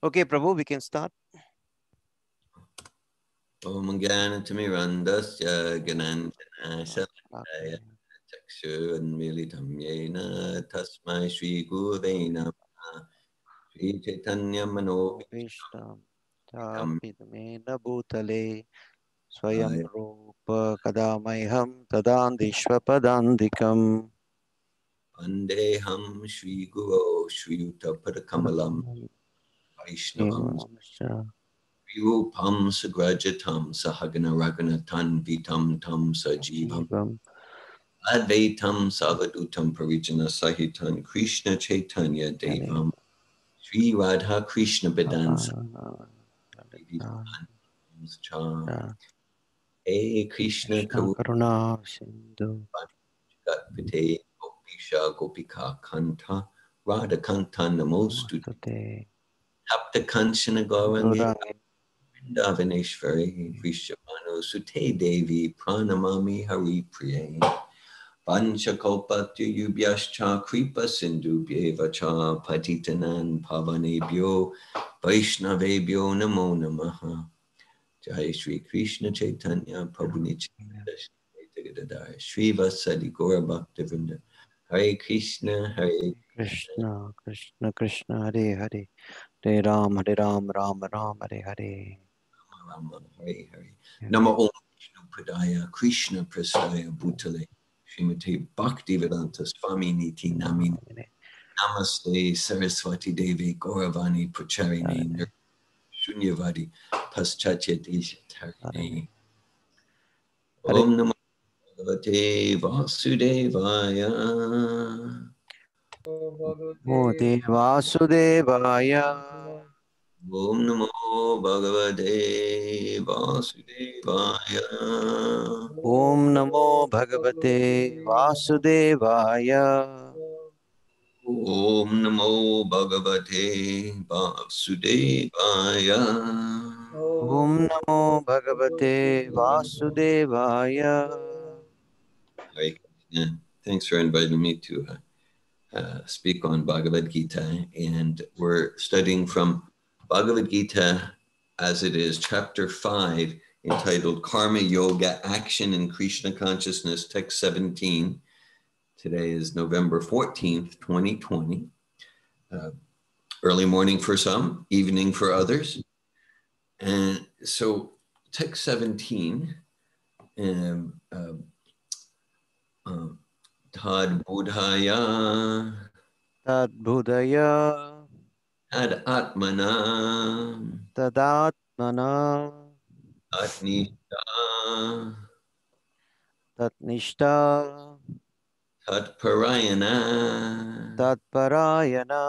Okay, Prabhu, we can start. Om Gyanatimirandasya Gyananjana Shalakaya Chakshurunmilitam Yena Tasmai Shri Gurave Namaha Shri Chaitanya Vishtam Manovitam Tapidamena Bhutale Swayam Rupa Kadamaiham Tadandishvapadandikam Vandeham Shri Guru Shri Utapakamalam Vaishnavam Rupam Sagrajatam Sahagana Raghunathan Vitam Tam Sajivam Jivam Advaitam Savadutam Parijana Sahitan Krishna Chaitanya Devam Sri Radha Krishna Vedansa Hey Krishna Karuna Sindhu Karunapate Gopisha Gopika Kanta Radha Kanta Namostu Tapta Kanchana Gaurangi Vrindavaneshwari Vrishabhanu Sute Devi Pranamami Hari Priye Panchakalpatya Yubhyascha Kripa Sindhu Bhyevacha Patitanan Pavanebhyo Vaishnavebhyo Namo Namaha Jai Shri Krishna Chaitanya Prabhu Nityananda Shri Gadadhar Shri Vasadi Gaura Bhaktivinoda Hare Krishna Krishna Krishna Krishna Hare Hare Hare Ram Ram Ram Hare Hare Rama Hare Hare Nama Om Vishnu Padaya Krishna Prasthaya Bhutale Srimate Bhaktivedanta Swami Niti Namini Namaste Saraswati Devi Gauravani Pracharini Shunyavadi Paschatya Desha Tarini Om Namo Bhagavate Vasudevaya Mode Vasudevaya Om Namo Bhagavate Vasudevaya Om Namo Bhagavate Vasudevaya Om Namo Bhagavate Vasudevaya Om Namo Bhagavate Vasudevaya. Hare Krishna. Thanks for inviting me to speak on Bhagavad Gita, and we're studying from Bhagavad Gita as it is, chapter 5, entitled Karma Yoga, Action in Krishna Consciousness, text 17. Today is November 14th, 2020. Early morning for some, evening for others. And so text 17, Tad Budhaya Tad Budaya Tad Atmana Tadatmana Atnishta Tatnishta Tatparayana Tatparayana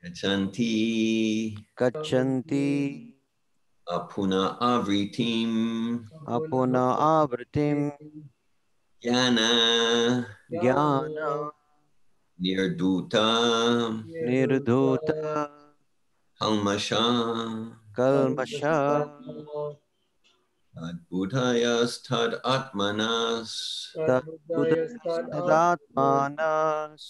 Gachanti Gachanti Apuna Avritim Apuna Avritim Jnana Jnana Nirduta Nirdhuta Kalmasha Kalmasha Tad Budhayas Tad Atmanas Tad Budayas Tadatmanas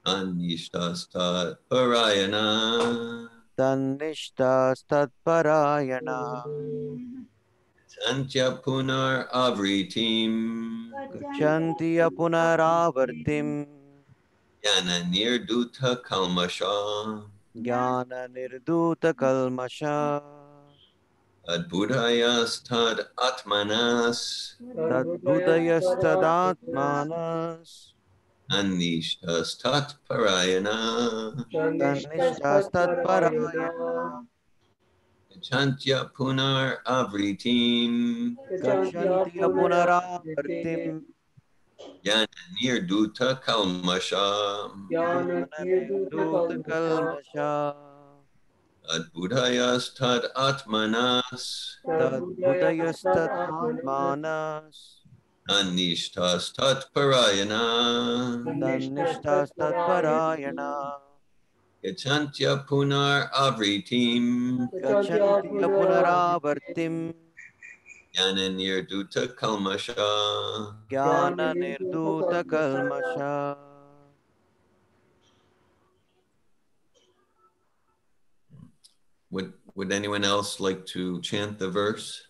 Anishtas Tad Parayana Tanishtas Tatparayana Santya Punar Avritim Gachanti Apunaravartim Jnana Nirduta Kalmasha Jnana Nirduta Kalmasha Tad Budhayas Tad Atmanas Tad Budayas Tadatmanas Anishtas Tat Parayana Tanishtas Tatparayana Chantya Punar Avritim Gachanti Apunaravartim Jnana Nirduta Kalmasha Jnana Nirduta Kalmasha Tad Budhayas Tad Atmanas Tad Budayas Tadatmanas Anishtas Tat Parayana Tanishtas Tatparayana Gachantya Punar Avritim Gachanti Apunaravartim Jnana Nirduta Kalmasha Jnana Nirduta Kalmasha. Would anyone else like to chant the verse?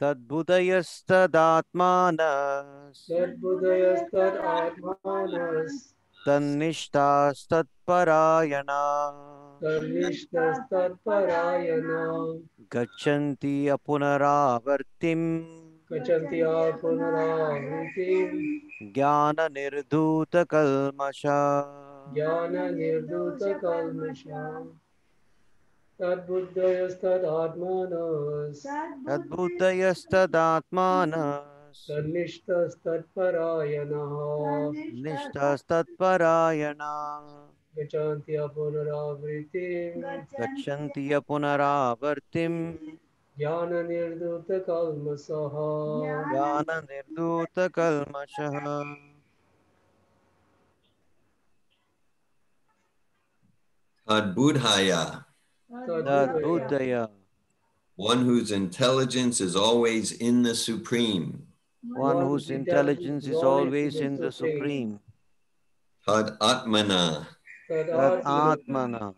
Tadbudayastadaatmanas Tadbudayastad atmanas Tannishtastatparayana Tarnishtastat parayana Gachanti apunaravartim Kachantya punaravitim Jnana nirdhuta kalmasha Jnana nirduta kalmasha Tadbuddhayastad atmanas Tadbudayastadaatmanas Tarnishtastat parayana Nishtastatparayana Gachantya punaravitim Gachanti apunaravartim Jnana nirduta kalmasaha Jnana nirdhuta kalmasha. Tadbudhaya, Tadbudaya, one whose intelligence is always in the Supreme. one whose intelligence is always in the Supreme. Tad Atmana, Tad Atmana,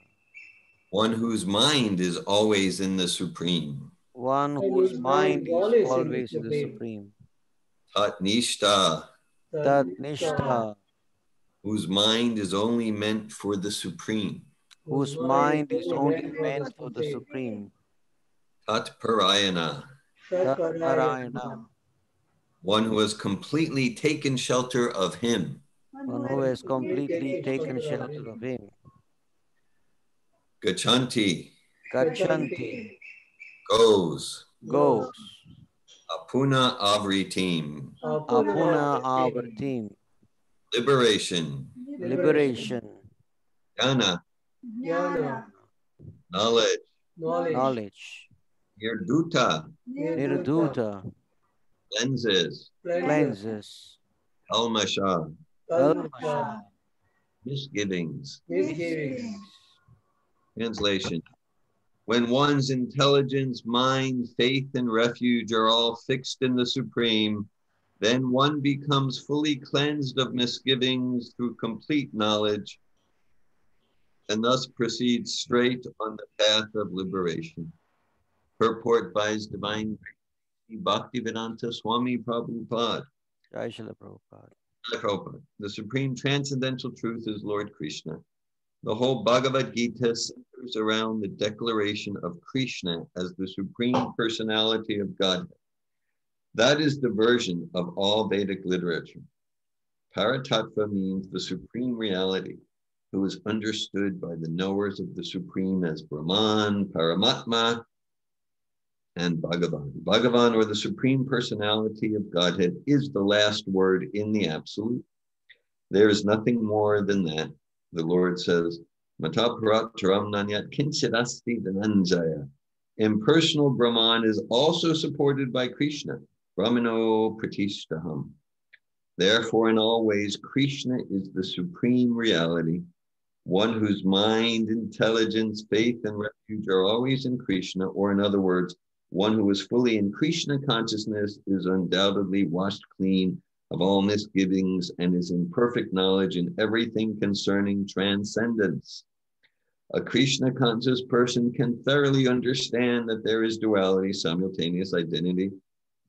one whose mind is always in the Supreme. one whose mind is always in the Supreme. Tat Nishta, Tad Nishtha, whose mind is only meant for the Supreme. whose mind is only meant for the Supreme. Tat Parayana, Tat Parayana, one who has completely taken shelter of him. one who has completely taken shelter of him. Gachanti, Gachanti, goes. goes. Apuna Avritim, Apuna Avartim, liberation. liberation, Jnana, knowledge. knowledge, Nirduta, Nirdhuta, lenses. cleanses, Kalmasha, Kalmasha, misgivings. Misgivings. Translation. When one's intelligence, mind, faith, and refuge are all fixed in the Supreme, then one becomes fully cleansed of misgivings through complete knowledge and thus proceeds straight on the path of liberation. Purport by His Divine Grace, Bhaktivedanta Swami Prabhupada. Jai Srila Prabhupada. Prabhupada. The supreme transcendental truth is Lord Krishna. The whole Bhagavad Gita centers around the declaration of Krishna as the supreme personality of Godhead. That is the version of all Vedic literature. Paratattva means the supreme reality, who is understood by the knowers of the supreme as Brahman, Paramatma, and Bhagavan. Bhagavan, or the supreme personality of Godhead, is the last word in the absolute. There is nothing more than that. The Lord says, Mata parataram nanyat kinchidasti dhananjaya. Impersonal Brahman is also supported by Krishna, Brahmano pratishtaham. Therefore, in all ways, Krishna is the supreme reality, one whose mind, intelligence, faith, and refuge are always in Krishna, or in other words, one who is fully in Krishna consciousness is undoubtedly washed clean of all misgivings and is in perfect knowledge in everything concerning transcendence. A Krishna conscious person can thoroughly understand that there is duality, simultaneous identity,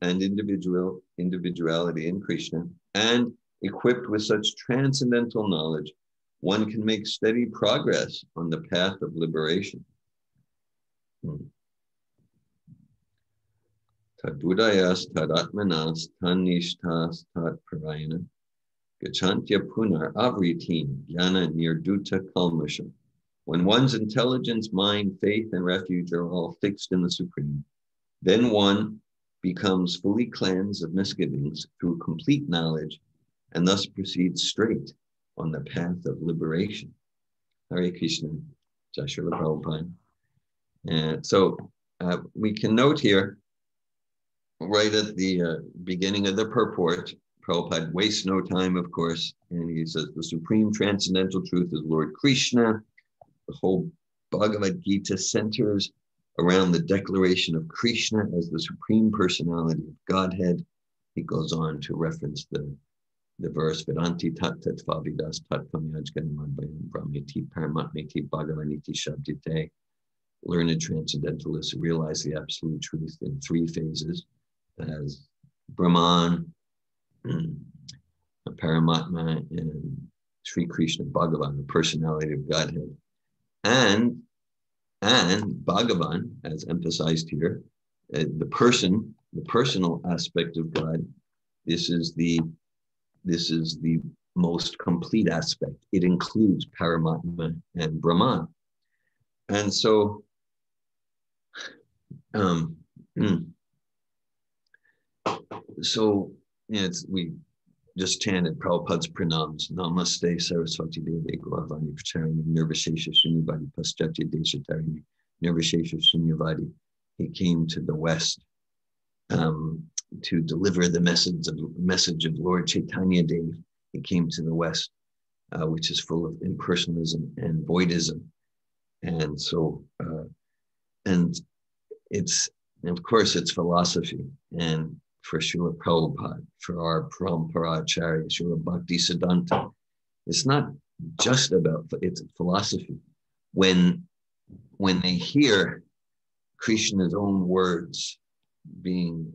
and individuality in Krishna, and equipped with such transcendental knowledge, one can make steady progress on the path of liberation. Tadbudayas tadatmanas tanishtas tatparayana gachantya punar avritim jnana nirduta kalmasha. When one's intelligence, mind, faith, and refuge are all fixed in the Supreme, then one becomes fully cleansed of misgivings through complete knowledge and thus proceeds straight on the path of liberation. Hare Krishna, Jai Srila Prabhupada. And so we can note here, right at the beginning of the purport, Prabhupada wastes no time, of course, and he says the supreme transcendental truth is Lord Krishna. The whole Bhagavad Gita centers around the declaration of Krishna as the supreme personality of Godhead. He goes on to reference the verse Vedanti tat tatvavidas tatvam yajganam advayam brahmeti paramatmeti bhagavaniti shabdite. learned transcendentalists realize the absolute truth in three phases, as Brahman, Paramatma, and Sri Krishna Bhagavan, the personality of Godhead. And Bhagavan, as emphasized here, the personal aspect of God. This is the most complete aspect. It includes Paramatma and Brahman. And so, we just chanted Prabhupada's pranams. Namaste Saraswati Devi Gauravani Pracharini Nirvishesha Shunyavadi Paschatya Deshatarini Nirvishesha Shunyavadi. He came to the West to deliver the message of Lord Chaitanya Dev. He came to the West, which is full of impersonalism and voidism. And so, and of course, it's philosophy. And for Srila Prabhupada, for our Parampara Acharya, Srila Bhakti Siddhanta, it's not just about, it's philosophy. When they hear Krishna's own words being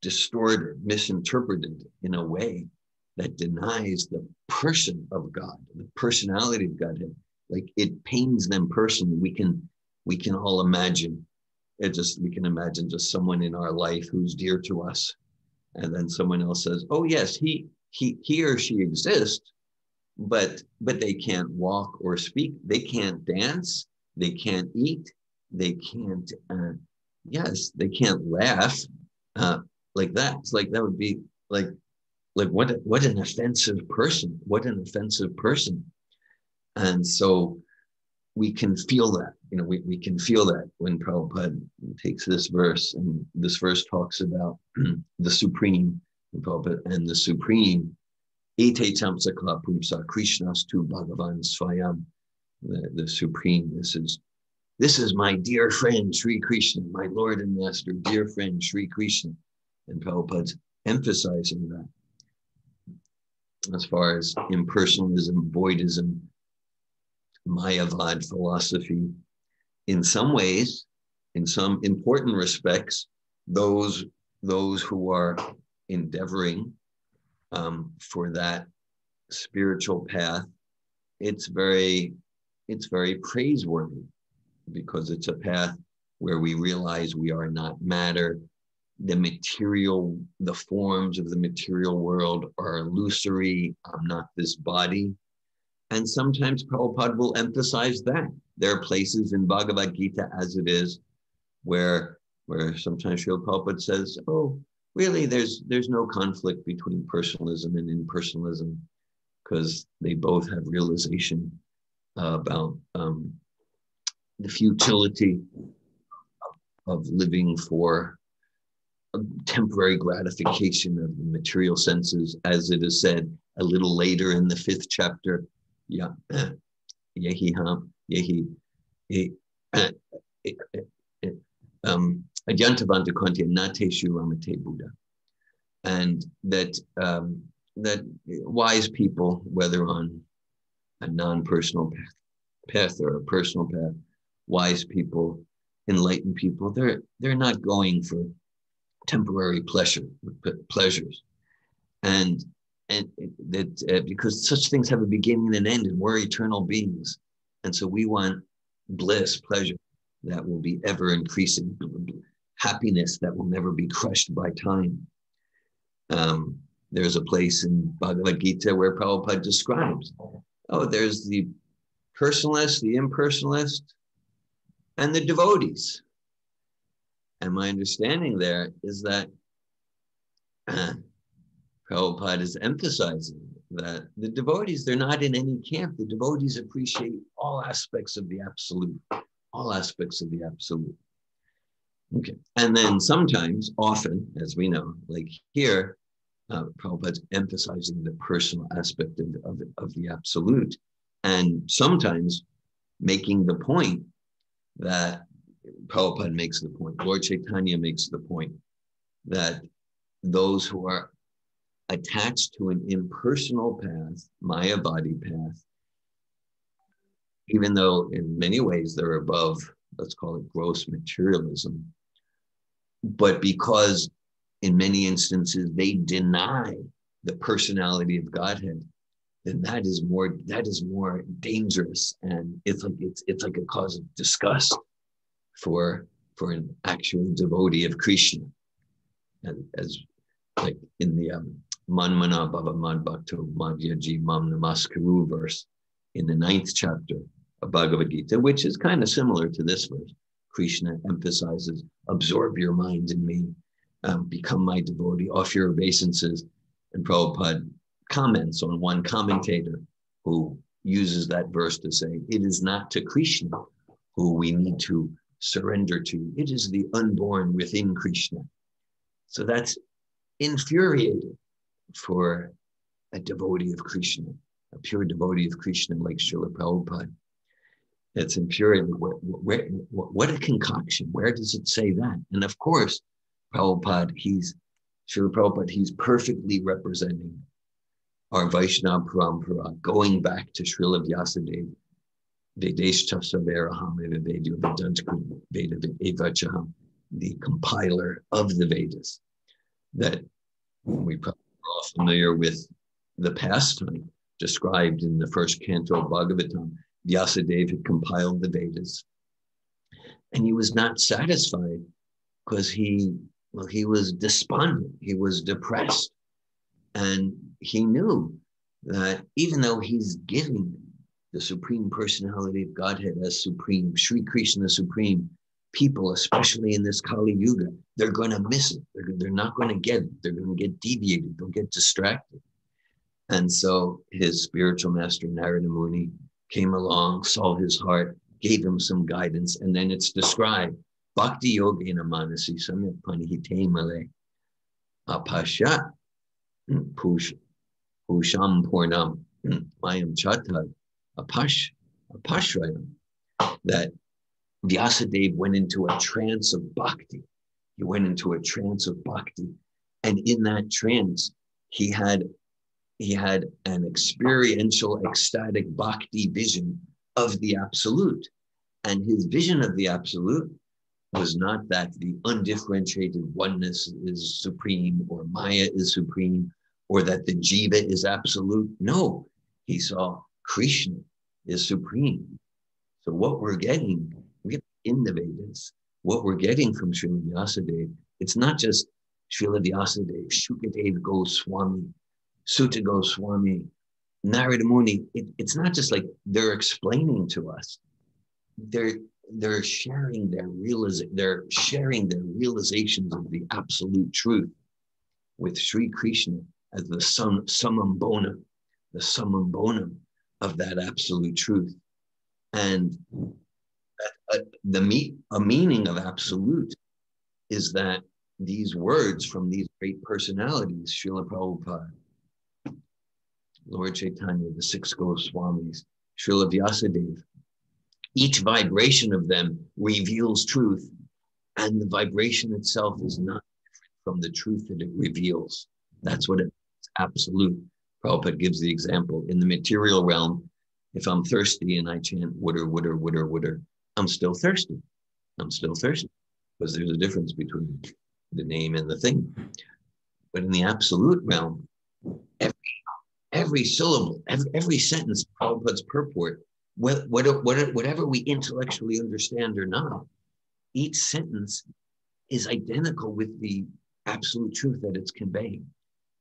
distorted, misinterpreted in a way that denies the person of God, the personality of Godhead, like it pains them personally. We can all imagine we can imagine just someone in our life who's dear to us, and then someone else says, "Oh yes, he or she exists, but they can't walk or speak, they can't dance, they can't eat, they can't they can't laugh like that." It's like that would be like what an offensive person, And so we can feel that, we can feel that when Prabhupada takes this verse, and this verse talks about the Supreme, and the Supreme, Ete Tamsakla Pumsa Krishnas tu Bhagavan Swayam, the Supreme. This is my dear friend Sri Krishna, my Lord and Master, dear friend Sri Krishna. And Prabhupada's emphasizing that. As far as impersonalism, voidism, Mayavad philosophy, in some ways, in some important respects, those who are endeavoring for that spiritual path, it's very praiseworthy, because it's a path where we realize we are not matter. The forms of the material world are illusory. I'm not this body. And sometimes Prabhupada will emphasize that. There are places in Bhagavad Gita, as it is, where sometimes Srila Prabhupada says, "Oh, really, there's no conflict between personalism and impersonalism, because they both have realization about the futility of living for a temporary gratification of the material senses," as it is said a little later in the 5th chapter. Adyantavanta Kontya Nateshu Ramate Buddha. And that wise people, whether on a non-personal path or a personal path, wise people, enlightened people, they're not going for temporary pleasures, and that because such things have a beginning and an end, and we're eternal beings, and so we want bliss, pleasure that will be ever increasing, happiness that will never be crushed by time. There's a place in Bhagavad Gita where Prabhupada describes, there's the personalist, the impersonalist, and the devotees. And my understanding there is that Prabhupada is emphasizing that the devotees, they're not in any camp. The devotees appreciate all aspects of the absolute, Okay. And then sometimes, often, as we know, like here, Prabhupada's emphasizing the personal aspect of the absolute, and sometimes making the point that Prabhupada makes the point, Lord Chaitanya makes the point, that those who are attached to an impersonal path, Mayavadi path, even though in many ways they're above let's call it gross materialism. But because in many instances they deny the personality of Godhead, then that is more dangerous, and it's like a cause of disgust for an actual devotee of Krishna. And as like in the Manmana Bhava Mad Bhakto Madhyaji Mam Namaskaru verse in the 9th chapter of Bhagavad Gita, which is kind of similar to this verse, Krishna emphasizes, absorb your mind in me, become my devotee, offer your obeisances. And Prabhupada comments on one commentator who uses that verse to say, it is not to Krishna who we need to surrender to. It is the unborn within Krishna. So that's infuriating for a devotee of Krishna, a pure devotee of Krishna like Srila Prabhupada. It's infuriating. What a concoction. Where does it say that? And of course, Srila Prabhupada, he's perfectly representing our Vaishnava Parampara, going back to Srila Vyasadeva, Vedeshta Saveraham Vedavedyo Vedantkam Veda Evachaham, the compiler of the Vedas. That we probably are all familiar with the pastime described in the first canto of Bhagavatam. Vyasadeva had compiled the Vedas, and he was not satisfied because he was despondent, he was depressed, and he knew that even though he's giving the Supreme Personality of Godhead as supreme, Sri Krishna supreme, people, especially in this Kali Yuga, they're going to miss it. They're not going to get it. They're going to get deviated. They'll get distracted. And so his spiritual master, Narada Muni, came along, saw his heart, gave him some guidance, and then it's described, Bhakti Yogena Manasi Samyak Panihite Male Apasha Pusham Purnam Mayam Chatad Apashrayam, that Vyasadeva went into a trance of bhakti. He went into a trance of bhakti. And in that trance, he had an experiential, ecstatic bhakti vision of the Absolute. And his vision of the Absolute was not that the undifferentiated oneness is supreme, or Maya is supreme, or that the Jiva is absolute. No, he saw Krishna is supreme. So what we're getting in the Vedas, what we're getting from Srila Vyasadeva, it's not just Srila Vyasadeva, Shukadeva Goswami, Sutta Goswami, Narada Muni. It's not just like they're explaining to us. They're sharing their realizations of the absolute truth with Sri Krishna as the summum bonum of that absolute truth. And a meaning of absolute is that these words from these great personalities, Srila Prabhupada, Lord Chaitanya, the 6 Goswamis, Srila Vyasadeva, each vibration of them reveals truth, and the vibration itself is not different from the truth that it reveals. That's what it is, absolute. Prabhupada gives the example. In the material realm, if I'm thirsty and I chant water, water, water, water, I'm still thirsty. I'm still thirsty, because there's a difference between the name and the thing. But in the absolute realm, every syllable, every sentence, Prabhupada's purport, whatever we intellectually understand or not, each sentence is identical with the absolute truth that it's conveying.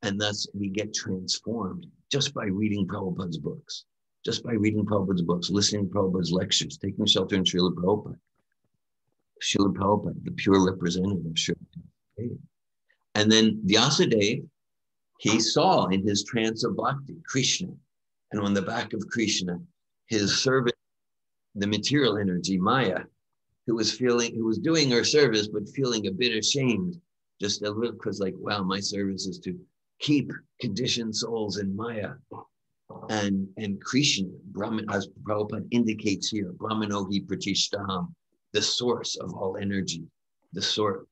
And thus we get transformed just by reading Prabhupada's books, listening to Prabhupada's lectures, taking shelter in Srila Prabhupada. Srila Prabhupada, the pure representative of Srila Prabhupada. And then Vyasadeva, he saw in his trance of bhakti, Krishna, and on the back of Krishna, his servant, the material energy, Maya, who was doing her service, but feeling a bit ashamed, just a little, because like, wow, my service is to keep conditioned souls in Maya. And Krishna, Brahman, as Prabhupada indicates here, Brahmanohi Pratishtaham, the source of all energy, the source,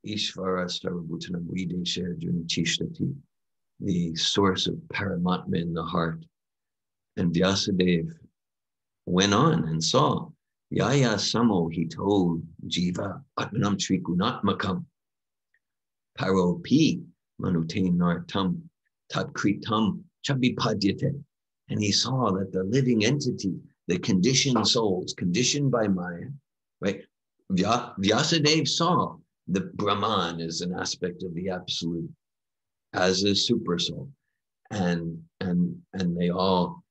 Ishvara Sarvabhutanam Videsha Arjuna Chishtati, the source of Paramatma in the heart. And Vyasadeva went on and saw Yaya Samo, he told Jiva, Atmanam Trigunatmakam, Paro Pi, Manute Nartam, Tat Kritam, Chabipadyate. And he saw that the living entity, the conditioned souls, conditioned by Maya, right? Vyasadeva saw the Brahman as an aspect of the absolute, as a super soul. And they all,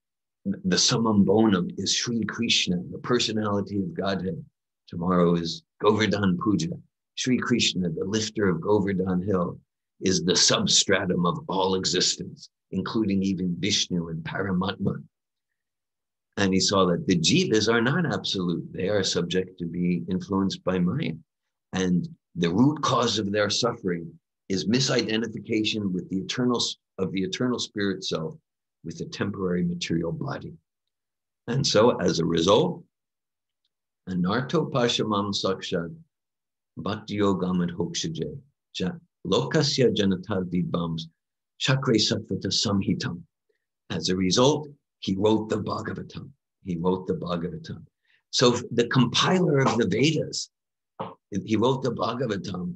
the summum bonum is Sri Krishna, the personality of Godhead. Tomorrow is Govardhan Puja. Sri Krishna, the lifter of Govardhan Hill, is the substratum of all existence, including even Vishnu and Paramatma. And he saw that the jivas are not absolute. They are subject to be influenced by Maya. And the root cause of their suffering is misidentification with the eternal spirit self with a temporary material body. And so as a result, anarto pashamam sakshad bhakti yogam and hokshaje lokasya janatad vidvams chakre sattvata samhitam. As a result, he wrote the Bhagavatam. So the compiler of the Vedas, he wrote the Bhagavatam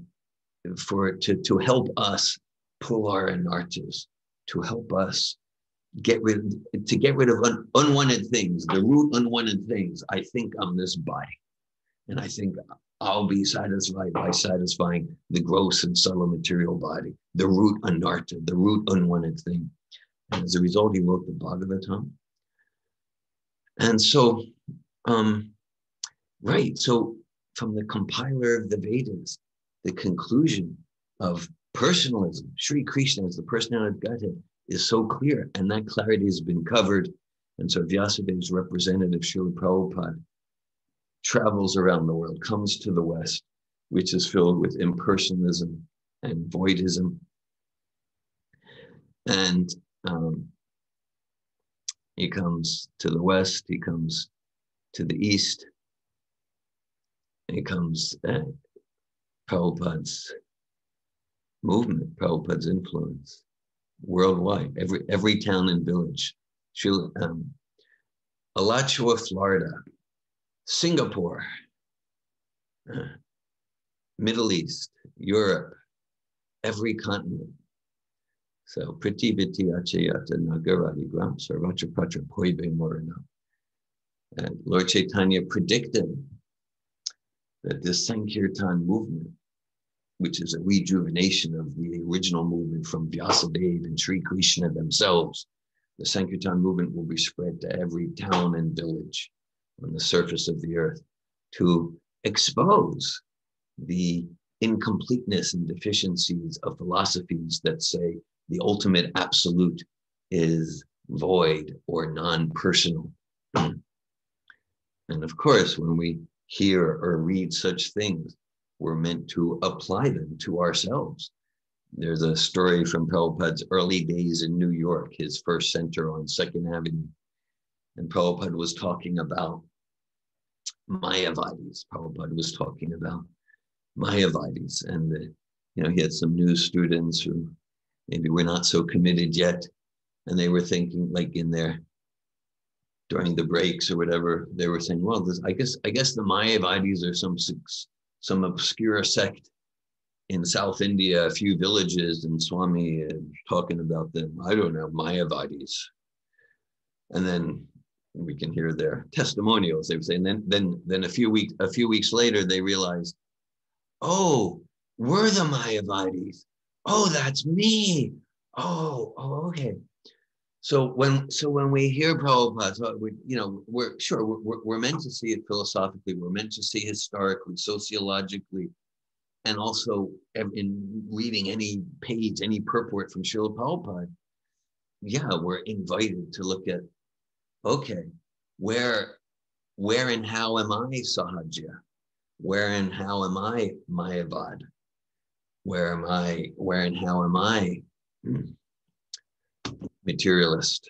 to help us pull our anartas, to help us get rid of unwanted things, the root unwanted things. I think I'm this body, and I think I'll be satisfied by satisfying the gross and subtle material body, the root anarta, the root unwanted thing. And as a result, he wrote the Bhagavatam. And so, so from the compiler of the Vedas, the conclusion of personalism, Sri Krishna as the personality of Godhead, is so clear, and that clarity has been covered. And so Vyasadev's representative, Srila Prabhupada, travels around the world, comes to the West, which is filled with impersonalism and voidism. And he comes to the West, he comes to the East, and he comes at Prabhupada's movement, Prabhupada's influence worldwide, every town and village. Alachua, Florida, Singapore, Middle East, Europe, every continent. So Prativiti Achayata Nagaradi Gram Sarvatra Patra Poibe Morana. And Lord Chaitanya predicted that this Sankirtan movement, which is a rejuvenation of the original movement from Vyasadeva and Sri Krishna themselves, the Sankirtan movement will be spread to every town and village on the surface of the earth to expose the incompleteness and deficiencies of philosophies that say the ultimate absolute is void or non-personal. And of course, when we hear or read such things, we're meant to apply them to ourselves. There's a story from Prabhupada's early days in New York, his first center on 2nd Avenue. And Prabhupada was talking about Mayavadis. And he had some new students who maybe were not so committed yet. And they were thinking, like during the breaks or whatever, they were saying, well, I guess the Mayavadis are some obscure sect in South India, a few villages, and Swami talking about them. I don't know, Mayavadis. And then we can hear their testimonials. They were saying, then a few weeks later, they realized, oh, we're the Mayavadis. Oh, that's me. Oh, okay. So when we hear Prabhupada, we're meant to see it philosophically. We're meant to see historically, sociologically, and also in reading any page, any purport from Srila Prabhupada. Yeah, we're invited to look at, okay, where and how am I Sahaja? Where and how am I Mayavad? Where and how am I materialist?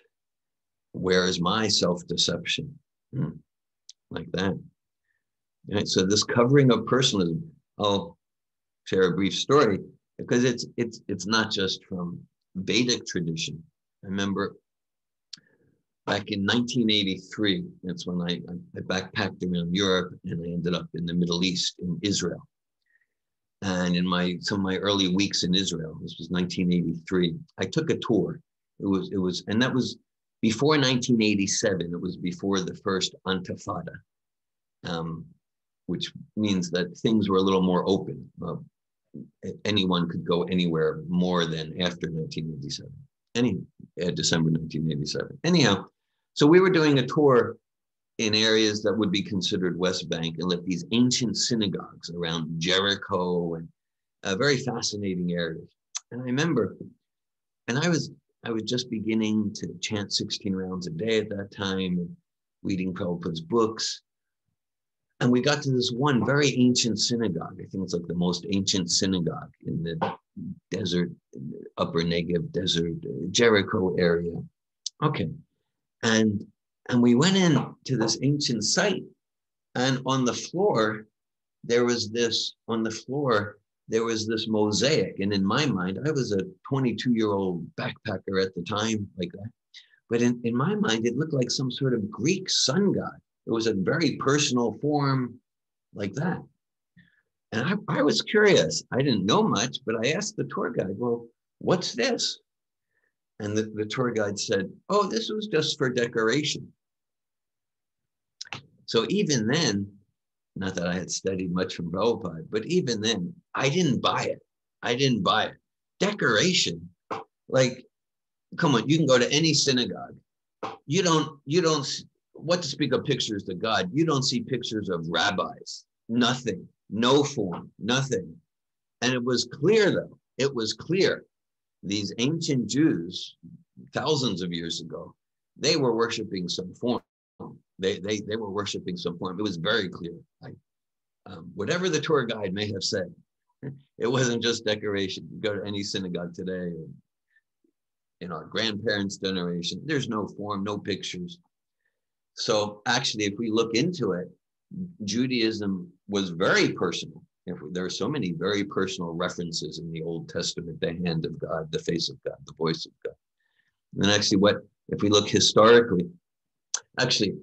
Where is my self-deception? Like that. Right, so this covering of personalism, I'll share a brief story because it's not just from Vedic tradition. I remember back in 1983. That's when I backpacked around Europe, and I ended up in the Middle East, in Israel. And in some of my early weeks in Israel, this was 1983, I took a tour. And that was before 1987. It was before the first Intifada, which means that things were a little more open. Anyone could go anywhere more than after 1987. December 1987. Anyhow, so we were doing a tour in areas that would be considered West Bank, and like these ancient synagogues around Jericho, and very fascinating areas. And I remember, and I was just beginning to chant 16 rounds a day at that time, and reading Prabhupada's books. And we got to this one very ancient synagogue. I think it's like the most ancient synagogue in the desert, Upper Negev desert, Jericho area. Okay. And we went in to this ancient site, and on the floor, there was this mosaic. And in my mind, I was a 22-year-old backpacker at the time, like that. But in my mind, it looked like some sort of Greek sun god. It was a very personal form like that. And I was curious. I didn't know much, but I asked the tour guide, well, what's this? And the tour guide said, oh, this was just for decoration. So even then, not that I had studied much from Prabhupada, but even then, I didn't buy it. Decoration, like, come on, you can go to any synagogue. You don't, what to speak of pictures to God, you don't see pictures of rabbis, nothing, no form, nothing. And it was clear though, these ancient Jews, thousands of years ago, they were worshiping some form. They were worshiping some form. It was very clear. Whatever the tour guide may have said, it wasn't just decoration. You go to any synagogue today, or in our grandparents' generation, there's no form, no pictures. So actually, if we look into it, Judaism was very personal. There are so many very personal references in the Old Testament: the hand of God, the face of God, the voice of God. And actually, if we look historically, actually,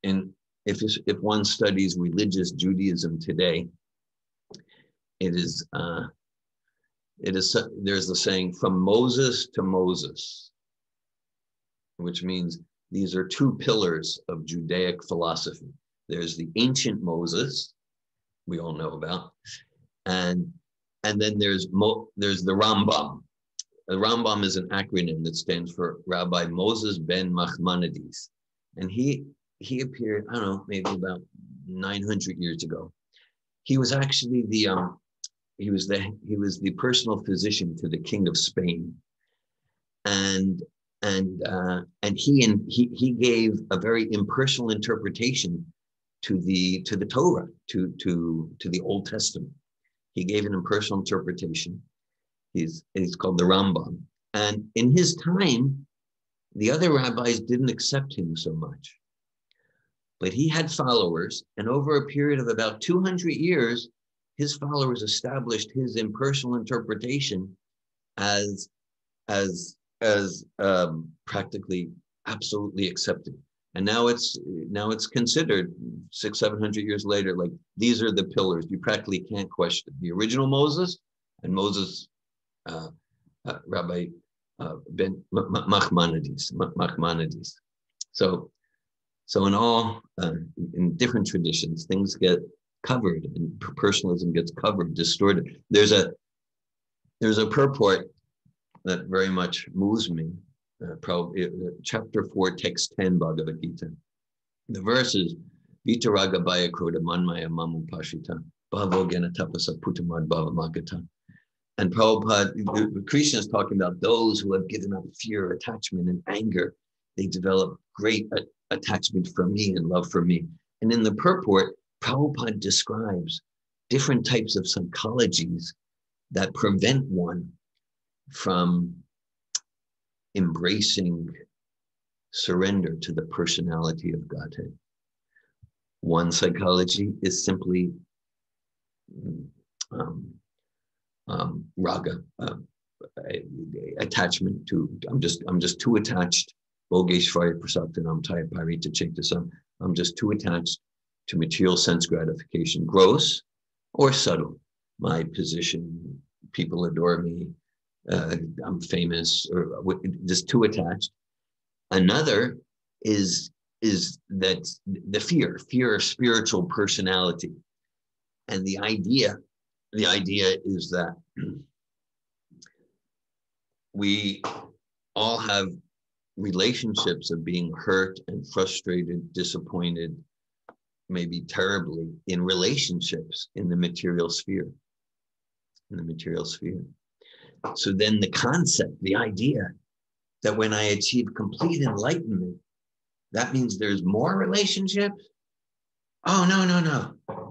if one studies religious Judaism today, there's the saying, from Moses to Moses, which means these are two pillars of Judaic philosophy. There's the ancient Moses, we all know about, and then there's the Rambam. The Rambam is an acronym that stands for Rabbi Moses ben Nachmanides, and he appeared, I don't know, maybe about 900 years ago. He was actually he was the personal physician to the King of Spain, and he gave a very impersonal interpretation to the Torah, to the Old Testament. He gave an impersonal interpretation. He's called the Rambam. And in his time, the other rabbis didn't accept him so much. But he had followers, and over a period of about 200 years, his followers established his impersonal interpretation as practically absolutely accepted. And now it's considered 600-700 years later, like these are the pillars. You practically can't question the original Moses and Moses, Rabbi ben Nachmanides. So in all, in different traditions, things get covered, and personalism gets covered, distorted. There's a purport that very much moves me. Chapter 4, text 10, Bhagavad Gita. The verse is Vitaraga Baya Kroda Manmaya Mamu Pashita Bhavo Gena Tapasa Putamad Bhava Magata. And Prabhupada, Krishna is talking about those who have given up fear, attachment, and anger. They develop great attachment for me and love for me. And in the purport, Prabhupada describes different types of psychologies that prevent one from embracing surrender to the personality of Godhead. One psychology is simply raga, attachment to, I'm just too attached Bogeshvara Prasaktanam Taya Parita Chaitasam. I'm just too attached to material sense gratification, gross or subtle. My position, people adore me, I'm famous, or just too attached. Another is that the fear of spiritual personality. And the idea is that we all have relationships of being hurt and frustrated, disappointed, maybe terribly, in relationships in the material sphere. So then the concept, the idea that when I achieve complete enlightenment, that means there's more relationships. Oh, no,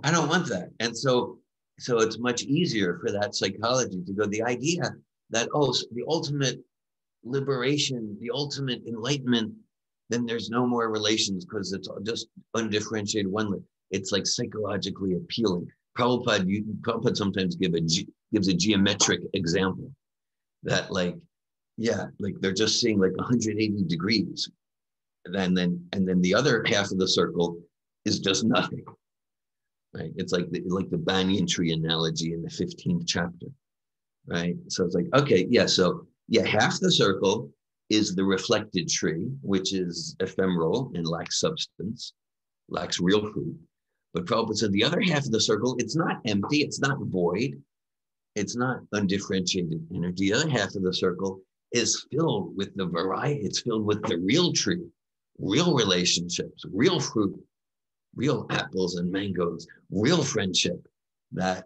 I don't want that. And so it's much easier for that psychology to go, the idea that, oh, so the ultimate liberation, the ultimate enlightenment, then there's no more relations because it's just undifferentiated one. It's like psychologically appealing. Prabhupada sometimes gives a geometric example that like they're just seeing like 180 degrees. And then the other half of the circle is just nothing. Right? It's like the banyan tree analogy in the 15th chapter. Right? So it's like, okay, half the circle is the reflected tree, which is ephemeral and lacks substance, lacks real fruit. But Prabhupada said the other half of the circle, it's not empty, it's not void, it's not undifferentiated energy. The other half of the circle is filled with the variety, it's filled with the real tree, real relationships, real fruit, real apples and mangoes, real friendship that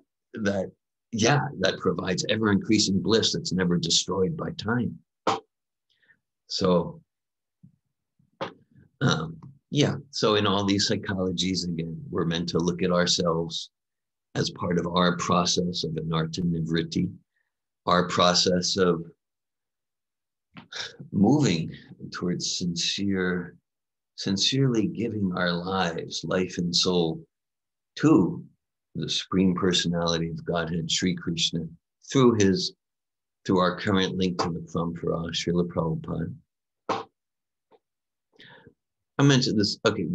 provides ever-increasing bliss that's never destroyed by time. So, so in all these psychologies, again, we're meant to look at ourselves as part of our process of anartha nivritti, our process of moving towards sincerely giving our lives, life and soul, to the Supreme Personality of Godhead, Sri Krishna, through our current link to the Parampara, Srila Prabhupada. I mentioned this, okay,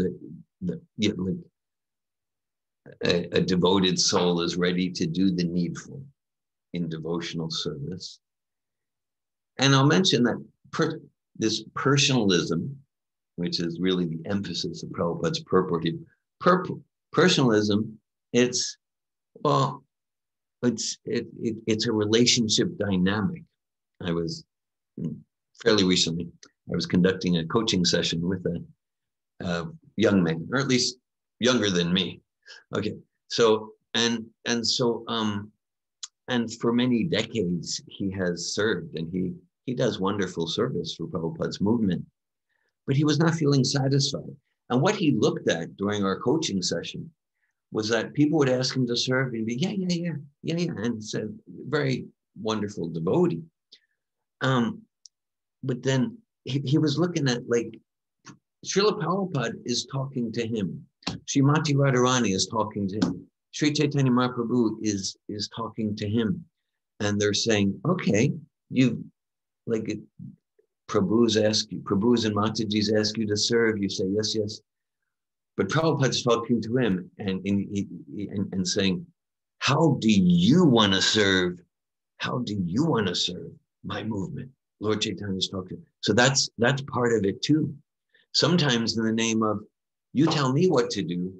a devoted soul is ready to do the needful in devotional service. And I'll mention that this personalism, which is really the emphasis of Prabhupada's purport here, personalism, it's a relationship dynamic. I was fairly recently, I was conducting a coaching session with a young man, or at least younger than me. Okay, so and for many decades he has served, and he does wonderful service for Prabhupada's movement, but he was not feeling satisfied. And what he looked at during our coaching session was that people would ask him to serve, and he'd be yeah, and said very wonderful devotee. But then he was looking at, like, Srila Prabhupada is talking to him. Srimati Radharani is talking to him. Sri Chaitanya Mahaprabhu is talking to him. And they're saying, okay, Prabhu's and Mataji's ask you to serve. You say, yes. But Prabhupada's talking to him and saying, how do you want to serve? How do you want to serve my movement? Lord Chaitanya's talking. So that's part of it too. Sometimes in the name of, you tell me what to do,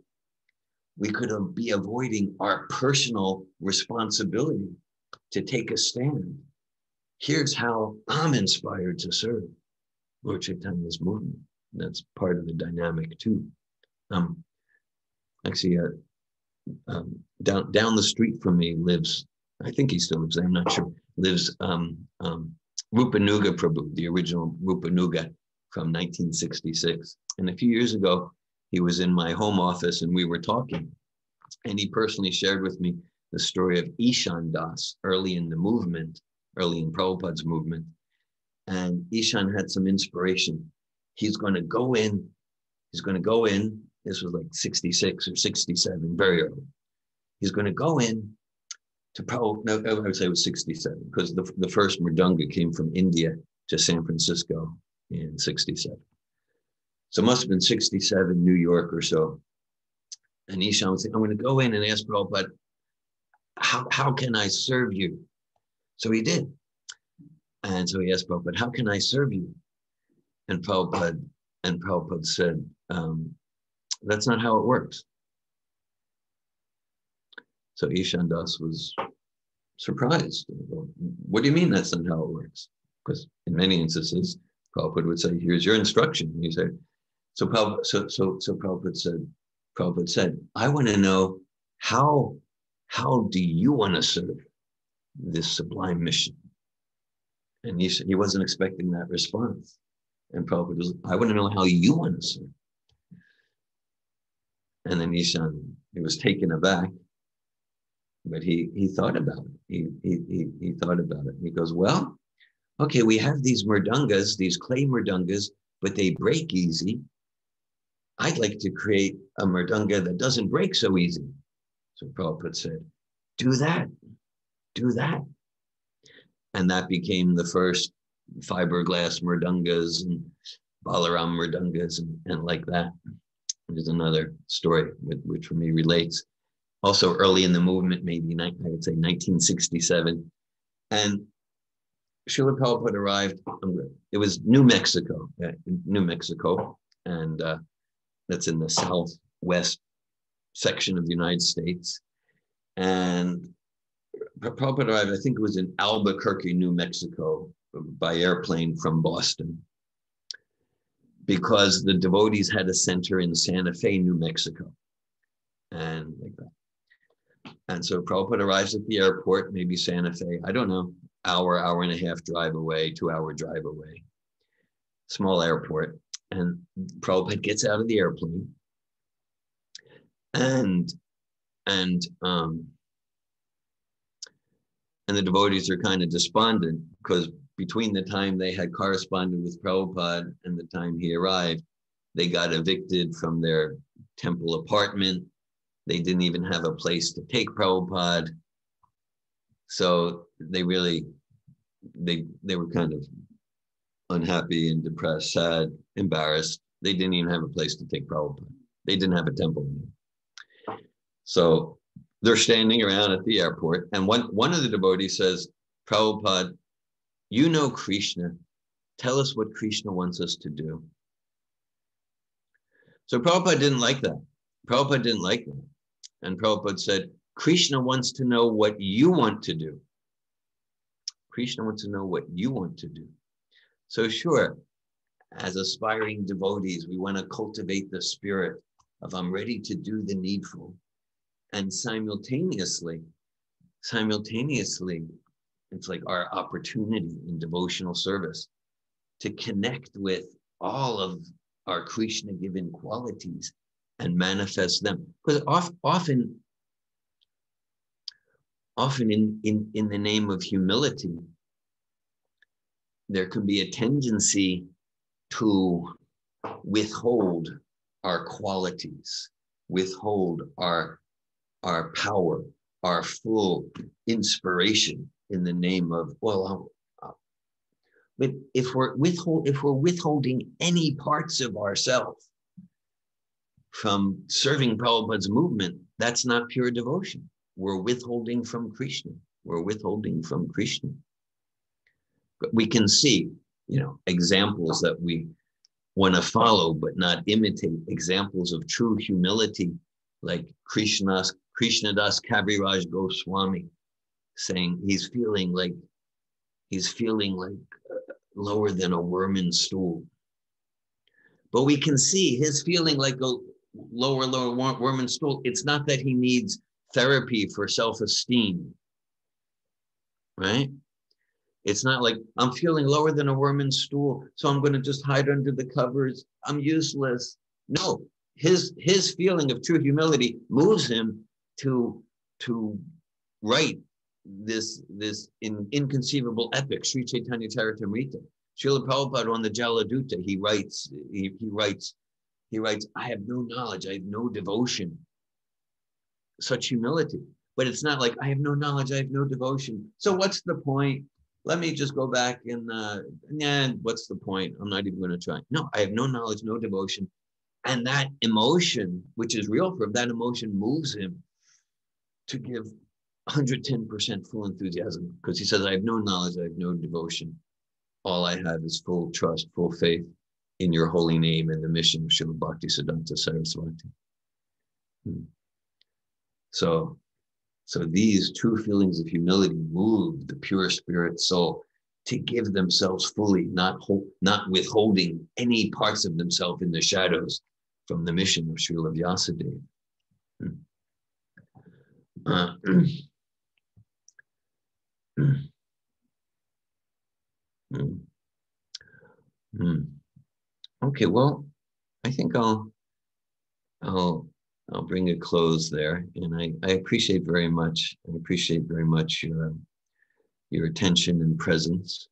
we could be avoiding our personal responsibility to take a stand. Here's how I'm inspired to serve Lord Chaitanya's movement. That's part of the dynamic too. Actually, down the street from me lives, I think he still lives there, I'm not sure, lives Rupanuga Prabhu, the original Rupanuga from 1966. And a few years ago, he was in my home office and we were talking. And he personally shared with me the story of Ishan Das early in Prabhupada's movement. And Ishan had some inspiration. He's going to go in, this was like 66 or 67, very early. He's going to go in to Prabhupada, no, I would say it was 67, because the first Mridanga came from India to San Francisco in 67. So it must have been 67, New York or so. And Ishan would say, I'm going to go in and ask Prabhupada, how can I serve you? So he did. And so he asked Prabhupada, how can I serve you? And Prabhupada said, that's not how it works. So Ishan Das was surprised. What do you mean that's not how it works? Because in many instances, Prabhupada would say, here's your instruction. He said, so Prabhupada said, I want to know how do you want to serve this sublime mission? And he wasn't expecting that response. And Prabhupada was, I want to know how you want to serve. And then Ishan, he was taken aback, but he thought about it. He thought about it. He goes, well, okay, we have these mridungas, these clay mridungas, but they break easy. I'd like to create a mridanga that doesn't break so easy. So Prabhupada said, do that. And that became the first fiberglass mridungas and Balaram mridungas and like that. There's another story which for me relates. Also early in the movement, maybe I would say 1967. And Srila Prabhupada arrived, it was New Mexico, and that's in the southwest section of the United States. And Prabhupada arrived, I think it was in Albuquerque, New Mexico, by airplane from Boston, because the devotees had a center in Santa Fe, New Mexico, and like that. And so Prabhupada arrives at the airport, maybe Santa Fe, I don't know, hour and a half drive away, 2-hour drive away, small airport. And Prabhupada gets out of the airplane, and the devotees are kind of despondent because between the time they had corresponded with Prabhupada and the time he arrived, they got evicted from their temple apartment. They didn't even have a place to take Prabhupada. So they really, they were kind of unhappy and depressed, sad, embarrassed. They didn't even have a place to take Prabhupada. They didn't have a temple. So they're standing around at the airport, and one of the devotees says, Prabhupada, you know Krishna. Tell us what Krishna wants us to do. So Prabhupada didn't like that. And Prabhupada said, Krishna wants to know what you want to do. Krishna wants to know what you want to do. So sure, as aspiring devotees, we want to cultivate the spirit of I'm ready to do the needful. And simultaneously, it's like our opportunity in devotional service to connect with all of our Krishna-given qualities and manifest them. Because often in the name of humility, there can be a tendency to withhold our qualities, withhold our power, our full inspiration in the name of, but if we're withholding any parts of ourselves from serving Prabhupada's movement, that's not pure devotion. We're withholding from Krishna. But we can see, examples that we want to follow but not imitate, examples of true humility, like Krishnadas Kaviraj Goswami saying he's feeling like lower than a worm's stool. But we can see his feeling like a lower worm's stool. It's not that he needs therapy for self-esteem, right? It's not like I'm feeling lower than a worm's stool, so I'm going to just hide under the covers. I'm useless. No, his feeling of true humility moves him to write this inconceivable epic, Sri Chaitanya Charitamrita. Srila Prabhupada on the Jaladuta, he writes, I have no knowledge, I have no devotion. Such humility. But it's not like I have no knowledge, I have no devotion. So what's the point? let me just go back and, what's the point? I'm not even going to try. No, I have no knowledge, no devotion. And that emotion, which is real for him, that emotion moves him to give 110% full enthusiasm, because he says, I have no knowledge, I have no devotion. All I have is full trust, full faith in your holy name and the mission of Srila Bhaktisiddhanta Saraswati. So these true feelings of humility move the pure spirit soul to give themselves fully, not withholding any parts of themselves in the shadows from the mission of Srila Vyasadeva. Okay, well, I think I'll bring a close there, and I appreciate very much. I appreciate very much your attention and presence.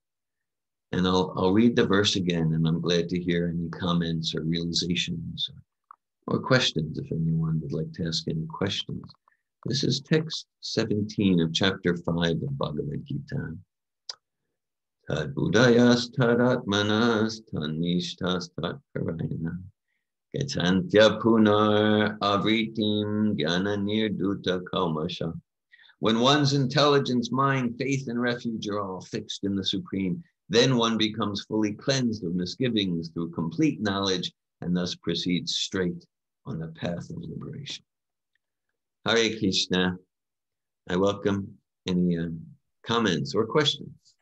And I'll read the verse again, and I'm glad to hear any comments or realizations or questions if anyone would like to ask any questions. This is text 17 of chapter 5 of Bhagavad Gita. Tad budayas tadatmanas tanishtas tatkarayana Gachantya punar avritim jnanirduta kalmasha. When one's intelligence, mind, faith, and refuge are all fixed in the Supreme, then one becomes fully cleansed of misgivings through complete knowledge and thus proceeds straight on the path of liberation. Hare Krishna. I welcome any comments or questions.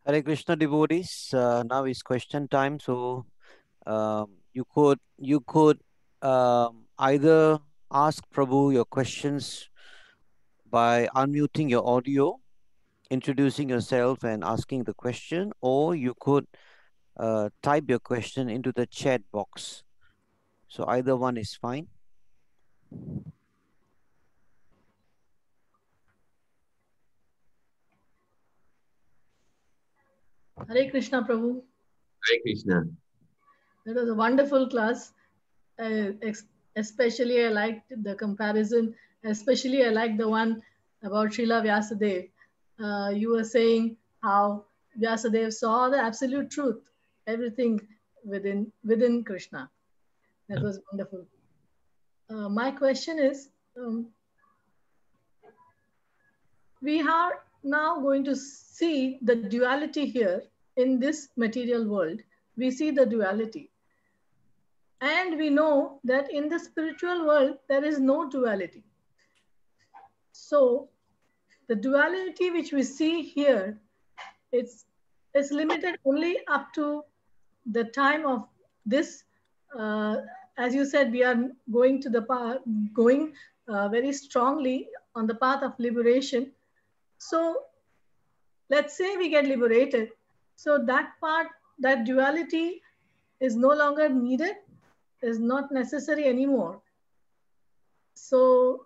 Hare Krishna devotees. Now is question time. So you could either ask Prabhu your questions by unmuting your audio, introducing yourself and asking the question, or you could type your question into the chat box. So either one is fine. Hare Krishna, Prabhu. Hare Krishna. That was a wonderful class. Especially I liked the comparison. Especially I liked the one about Srila Vyasadeva. You were saying how Vyasadeva saw the absolute truth, everything within Krishna. That was wonderful. My question is, we are now going to see the duality here in this material world. We see the duality. And we know that in the spiritual world, there is no duality. So the duality which we see here, it's limited only up to the time of this. As you said, we are going to the path, going very strongly on the path of liberation. So let's say we get liberated. So that part, that duality is no longer needed, is not necessary anymore. So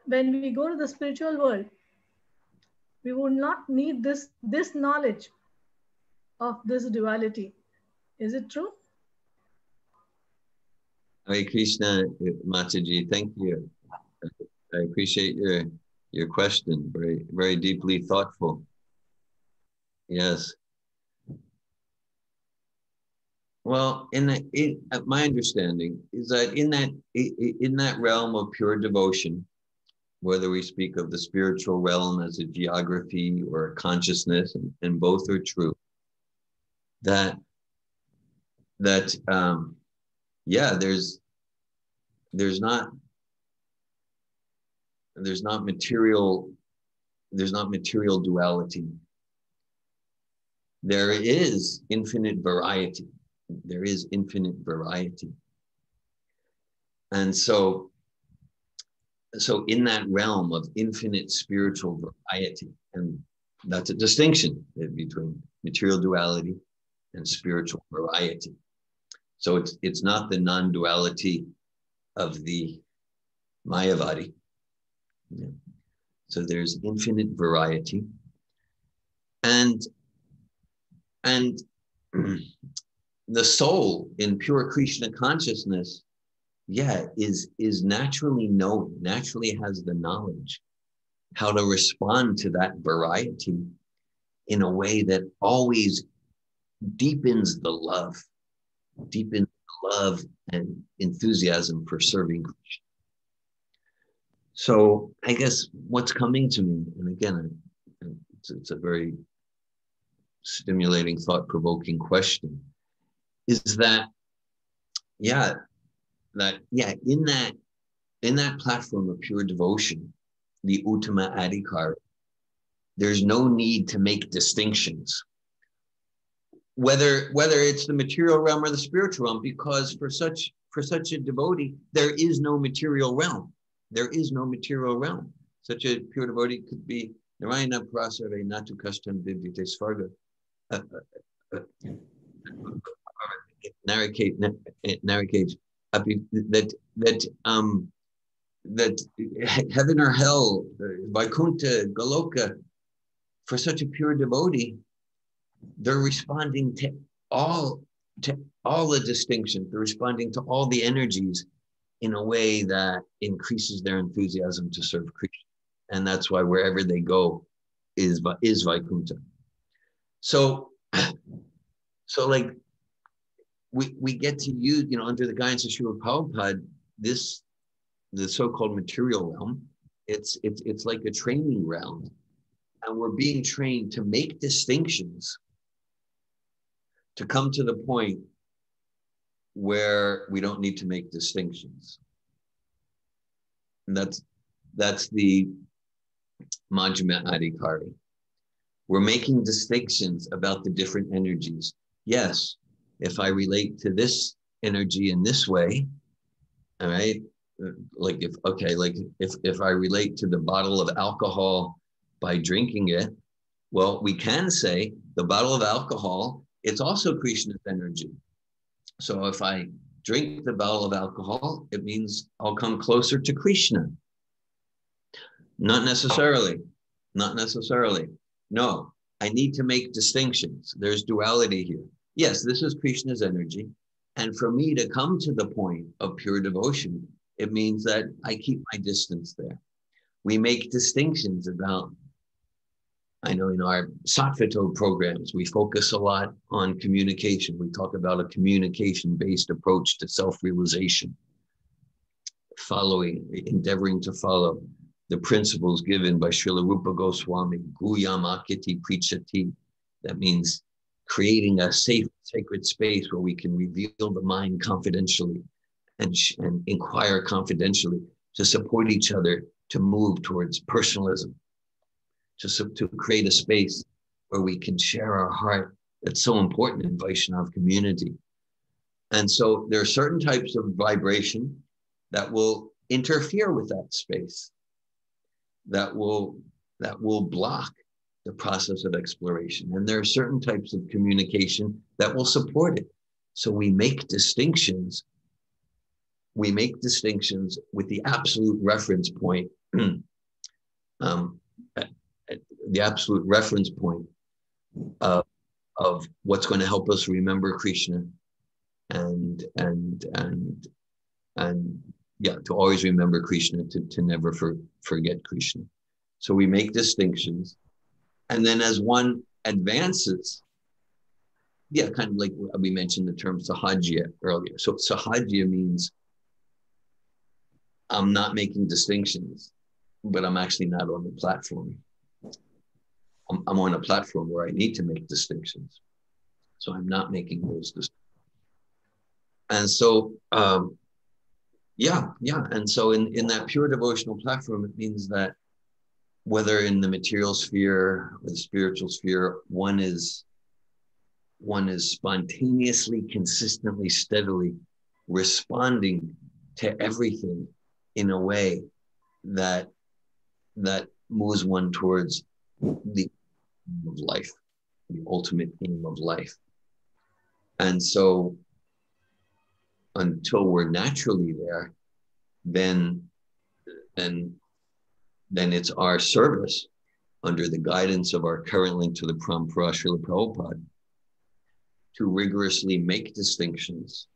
when we go to the spiritual world, we would not need this knowledge of this duality. Is it true? Hare Krishna, Mataji, thank you. I appreciate your question. Very, very deeply thoughtful. Yes. Well, my understanding is that in that realm of pure devotion, whether we speak of the spiritual realm as a geography or a consciousness, and both are true, that there's not material duality. There is infinite variety. There is infinite variety. And so in that realm of infinite spiritual variety, and that's a distinction between material duality and spiritual variety. So it's not the non-duality of the Mayavadi. Yeah. So there's infinite variety. And the soul in pure Krishna consciousness, is naturally knowing, naturally has the knowledge how to respond to that variety in a way that always deepens the love and enthusiasm for serving Krishna. So I guess what's coming to me, and again, it's a very stimulating, thought-provoking question, is that, in that platform of pure devotion, the Uttama Adhikari, there's no need to make distinctions, whether it's the material realm or the spiritual realm, because for such a devotee, there is no material realm. There is no material realm. Such a pure devotee could be Narayana Prasare Natu Kastam Vidyate Svarga. Narrate that heaven or hell, Vaikuntha, Goloka, for such a pure devotee, they're responding to all the distinctions. They're responding to all the energies in a way that increases their enthusiasm to serve Krishna. And that's why wherever they go is Vaikuntha. So like we get to use, under the guidance of Srila Prabhupada, the so-called material realm, it's like a training ground. And we're being trained to make distinctions, to come to the point where we don't need to make distinctions. And that's the Majjhima Adhikari. We're making distinctions about the different energies. Yes, if I relate to this energy in this way, all right, if I relate to the bottle of alcohol by drinking it, well, we can say the bottle of alcohol, it's also Krishna's energy. So if I drink the bottle of alcohol, it means I'll come closer to Krishna. Not necessarily. No, I need to make distinctions. There's duality here. Yes, this is Krishna's energy. And for me to come to the point of pure devotion, it means that I keep my distance there. We make distinctions about, I know in our Sattvato programs, we focus a lot on communication. We talk about a communication-based approach to self-realization, endeavoring to follow the principles given by Srila Rupa Goswami, Guyam Akiti Prichati. That means creating a safe, sacred space where we can reveal the mind confidentially and inquire confidentially to support each other to move towards personalism, to create a space where we can share our heart. That's so important in Vaishnava community. And so there are certain types of vibration that will interfere with that space, that will block the process of exploration. And there are certain types of communication that will support it. So we make distinctions. We make distinctions with the absolute reference point, the absolute reference point of what's going to help us remember Krishna, and to always remember Krishna, to never forget Krishna. So we make distinctions, and then as one advances, kind of like we mentioned the term sahajya earlier. So sahajya means I'm not making distinctions, but I'm actually not on the platform. I'm on a platform where I need to make distinctions. So I'm not making those distinctions. And so, And so in that pure devotional platform, it means that whether in the material sphere or the spiritual sphere, one is spontaneously, consistently, steadily responding to everything in a way that moves one towards the aim of life, the ultimate aim of life. And so until we're naturally there, then it's our service under the guidance of our current link to the Parampara, Srila Prabhupada, to rigorously make distinctions.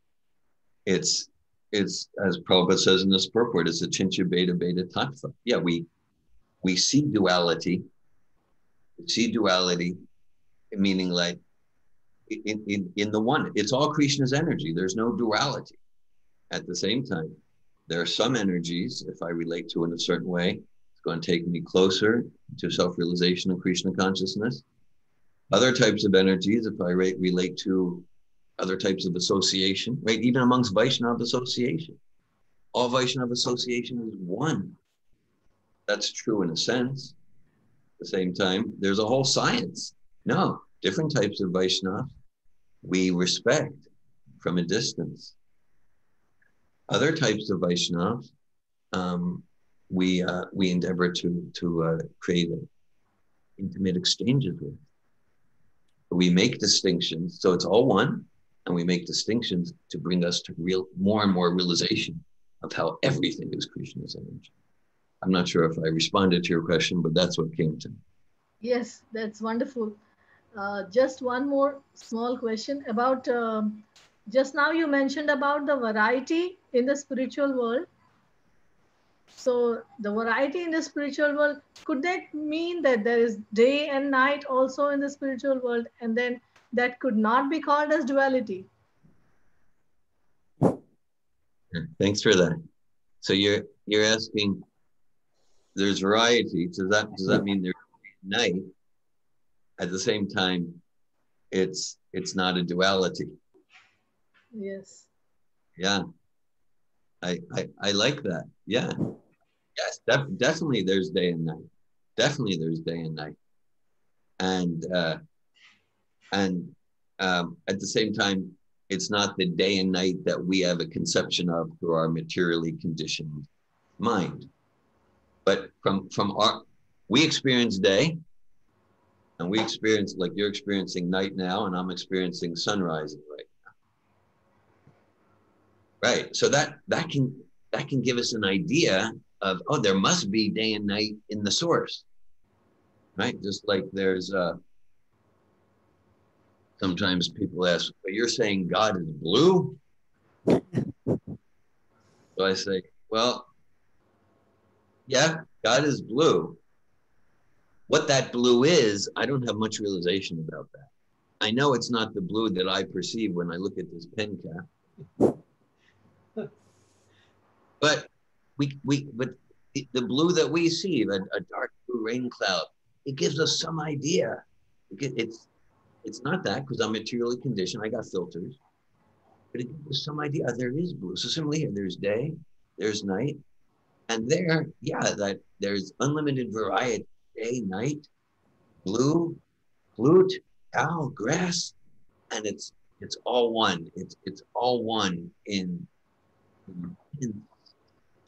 It's as Prabhupada says in this purport, it's a chincha beta beta tattva. Yeah, we see duality. We see duality, meaning like in the one, it's all Krishna's energy. There's no duality. At the same time, there are some energies, if I relate to in a certain way, it's going to take me closer to self-realization and Krishna consciousness. Other types of energies, if I relate to other types of association, right? Even amongst Vaishnava association, all Vaishnava association is one. That's true in a sense. At the same time, there's a whole science. No, different types of Vaishnava we respect from a distance. Other types of Vaishnava, we endeavor to create intimate exchanges with. We make distinctions, so it's all one, and we make distinctions to bring us to more and more realization of how everything is Krishna's energy. I'm not sure if I responded to your question, but that's what came to me. Yes, that's wonderful. Just one more small question about, just now you mentioned about the variety in the spiritual world. So the variety in the spiritual world, could that mean that there is day and night also in the spiritual world, and then that could not be called as duality? Thanks for that. So you're asking, there's variety. Does that mean there's night? At the same time, it's not a duality. Yes. Yeah. I like that. Yeah. Yes, definitely there's day and night. Definitely there's day and night. And at the same time, it's not the day and night that we have a conception of through our materially conditioned mind. But from we experience day, and we experience, like you're experiencing night now, and I'm experiencing sunrise right now. Right. So that can give us an idea of, oh, there must be day and night in the source. Right? Just like there's sometimes people ask, but you're saying God is blue? So I say, well, yeah, God is blue. What that blue is, I don't have much realization about that. I know it's not the blue that I perceive when I look at this pen cap. But but the blue that we see, a dark blue rain cloud, it gives us some idea. It's not that, because I'm materially conditioned. I got filters, but it gives us some idea. There is blue. So similarly here, there's day, there's night, and that there's unlimited variety. Day, night, blue, flute, cow, grass, and it's all one. It's all one in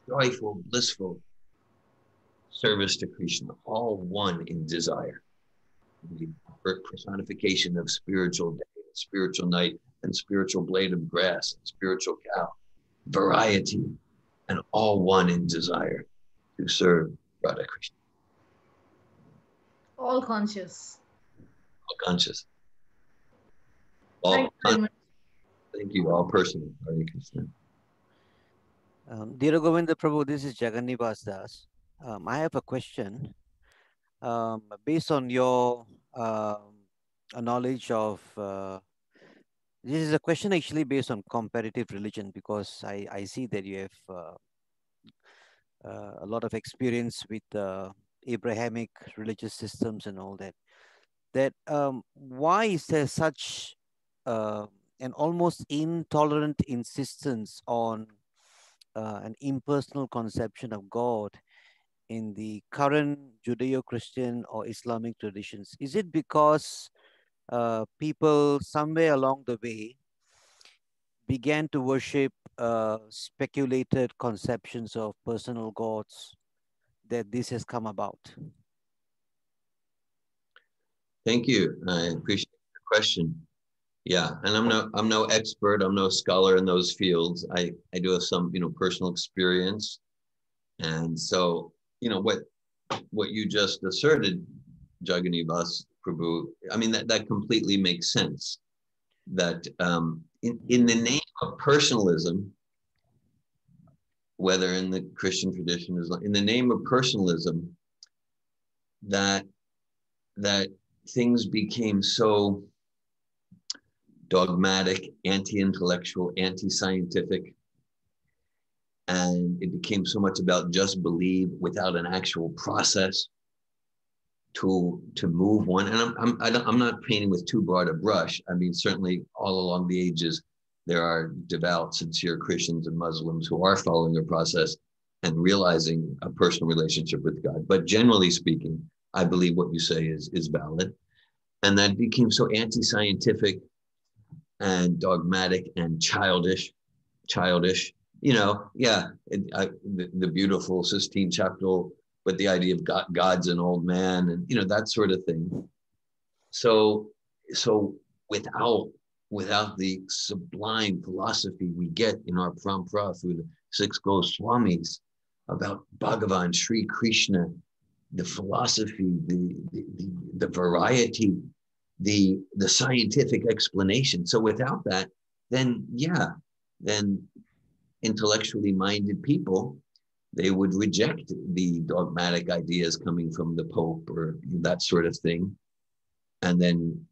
joyful, blissful service to Krishna, all one in desire. The personification of spiritual day, spiritual night, and spiritual blade of grass, and spiritual cow. Variety, and all one in desire to serve Radha Krishna. All conscious. All conscious. All Thank you very much. Thank you, all personal. Hare Krishna. Dear Govinda Prabhu, this is Jagannivas Das. I have a question. Based on your knowledge of, this is a question actually based on comparative religion, because I see that you have a lot of experience with Abrahamic religious systems and all that. That why is there such an almost intolerant insistence on an impersonal conception of God in the current Judeo-Christian or Islamic traditions? Is it because people somewhere along the way began to worship speculated conceptions of personal gods that this has come about? Thank you. I appreciate the question. Yeah, and I'm no expert. I'm no scholar in those fields. I do have some personal experience, and so what you just asserted, Jagannivas Prabhu. I mean that completely makes sense. That in the name of personalism, whether in the Christian tradition is in the name of personalism, that things became so dogmatic, anti-intellectual, anti-scientific, and it became so much about just believe without an actual process to move one. And I'm not painting with too broad a brush. I mean, certainly all along the ages, there are devout, sincere Christians and Muslims who are following a process and realizing a personal relationship with God. But generally speaking, I believe what you say is valid. And that became so anti-scientific and dogmatic and childish, the beautiful Sistine Chapel, but the idea of God's an old man and, that sort of thing. So without the sublime philosophy we get in our parampara through the six Goswamis about Bhagavan, Sri Krishna, the philosophy, the variety, the scientific explanation. So without that, then intellectually minded people, they would reject the dogmatic ideas coming from the Pope or that sort of thing. And then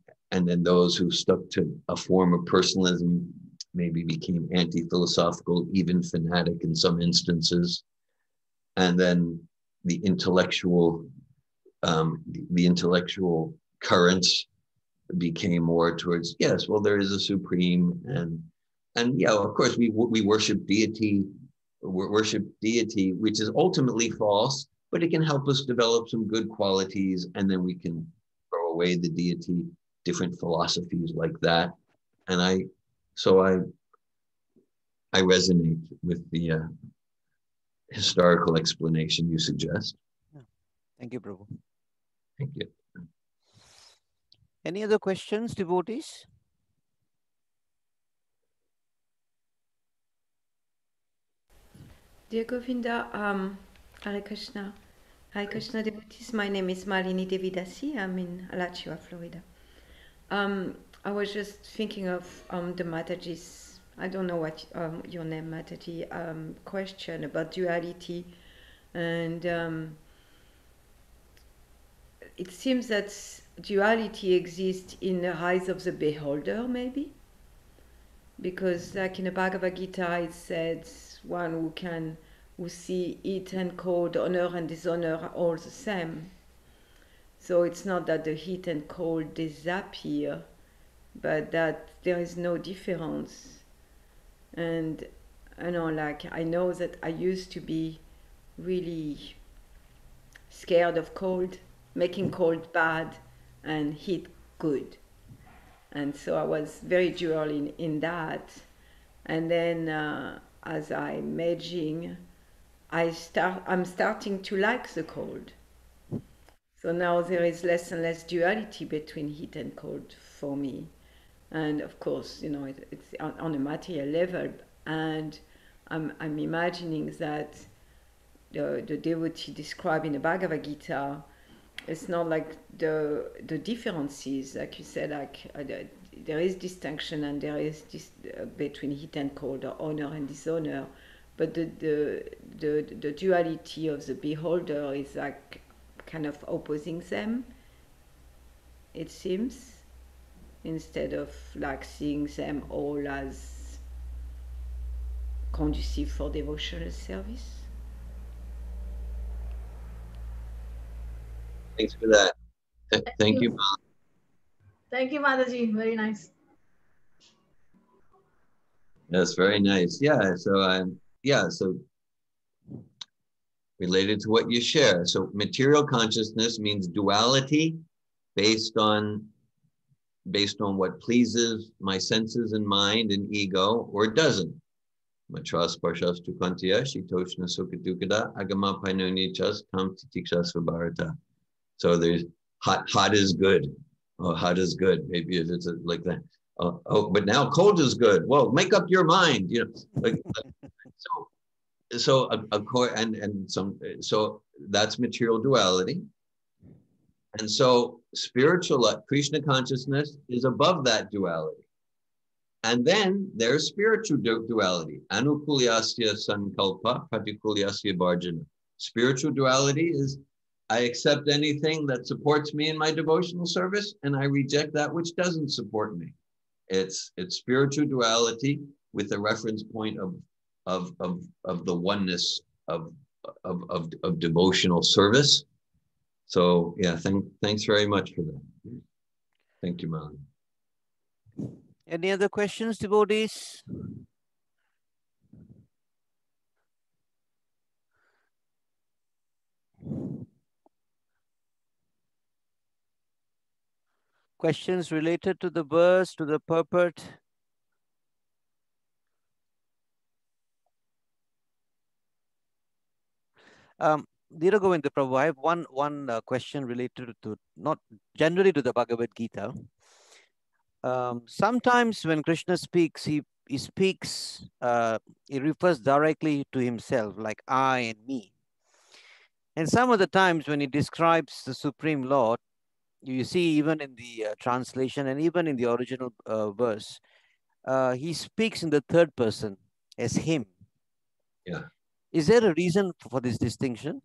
those who stuck to a form of personalism maybe became anti-philosophical, even fanatic in some instances. And then the intellectual currents became more towards, yes, well, there is a supreme, and of course we worship deity, which is ultimately false, but it can help us develop some good qualities, and then we can throw away the deity, different philosophies like that. And I resonate with the historical explanation you suggest. Thank you, Prabhu. Thank you. Any other questions, devotees? Dear Govinda, Hare Krishna. Hare Krishna devotees, my name is Malini Devidasi. I'm in Alachua, Florida. I was just thinking of the Mataji's, I don't know what your name, Mataji, question about duality. And it seems that duality exists in the eyes of the beholder, maybe? Because like in the Bhagavad Gita, it says one who see heat and cold, honor and dishonor are all the same. So it's not that the heat and cold disappear, but that there is no difference. And I know that I used to be really scared of cold, making cold bad and heat good. And so I was very dual in that. And then as I'm aging, I'm starting to like the cold. So now there is less and less duality between heat and cold for me. And of course, it's on a material level. And I'm imagining that the devotee described in the Bhagavad Gita, it's not like the differences, like you said, there is distinction and there is between heat and cold, or honor and dishonor, but the duality of the beholder is like kind of opposing them, it seems, instead of like seeing them all as conducive for devotional service. Thanks for that. Thank you. Thank you, Mataji. Very nice. That's very nice. Yeah. So related to what you share. So material consciousness means duality based on what pleases my senses and mind and ego, or doesn't. Matras parshas tukantiya shitoshna sukadukada agama painonichas tam titikshas vibharata. So there's hot is good. Oh, hot is good. Maybe if it's like that. But now cold is good. Well, make up your mind. So that's material duality. And so spiritual Krishna consciousness is above that duality. And then there's spiritual duality. Anukulyasya sankalpa, patikulyasya bharjana. Spiritual duality is I accept anything that supports me in my devotional service, and I reject that which doesn't support me. It's spiritual duality with a reference point of the oneness of devotional service. So yeah, thanks very much for that. Thank you, Malin. Any other questions, devotees? Questions related to the verse, to the purport? Dhira Govinda Prabhu, I have one question related to, not generally to the Bhagavad Gita. Sometimes when Krishna speaks, he speaks, he refers directly to himself, like I and me. And some of the times when he describes the Supreme Lord, you see even in the translation and even in the original verse, he speaks in the third person as him. Yeah. Is there a reason for this distinction?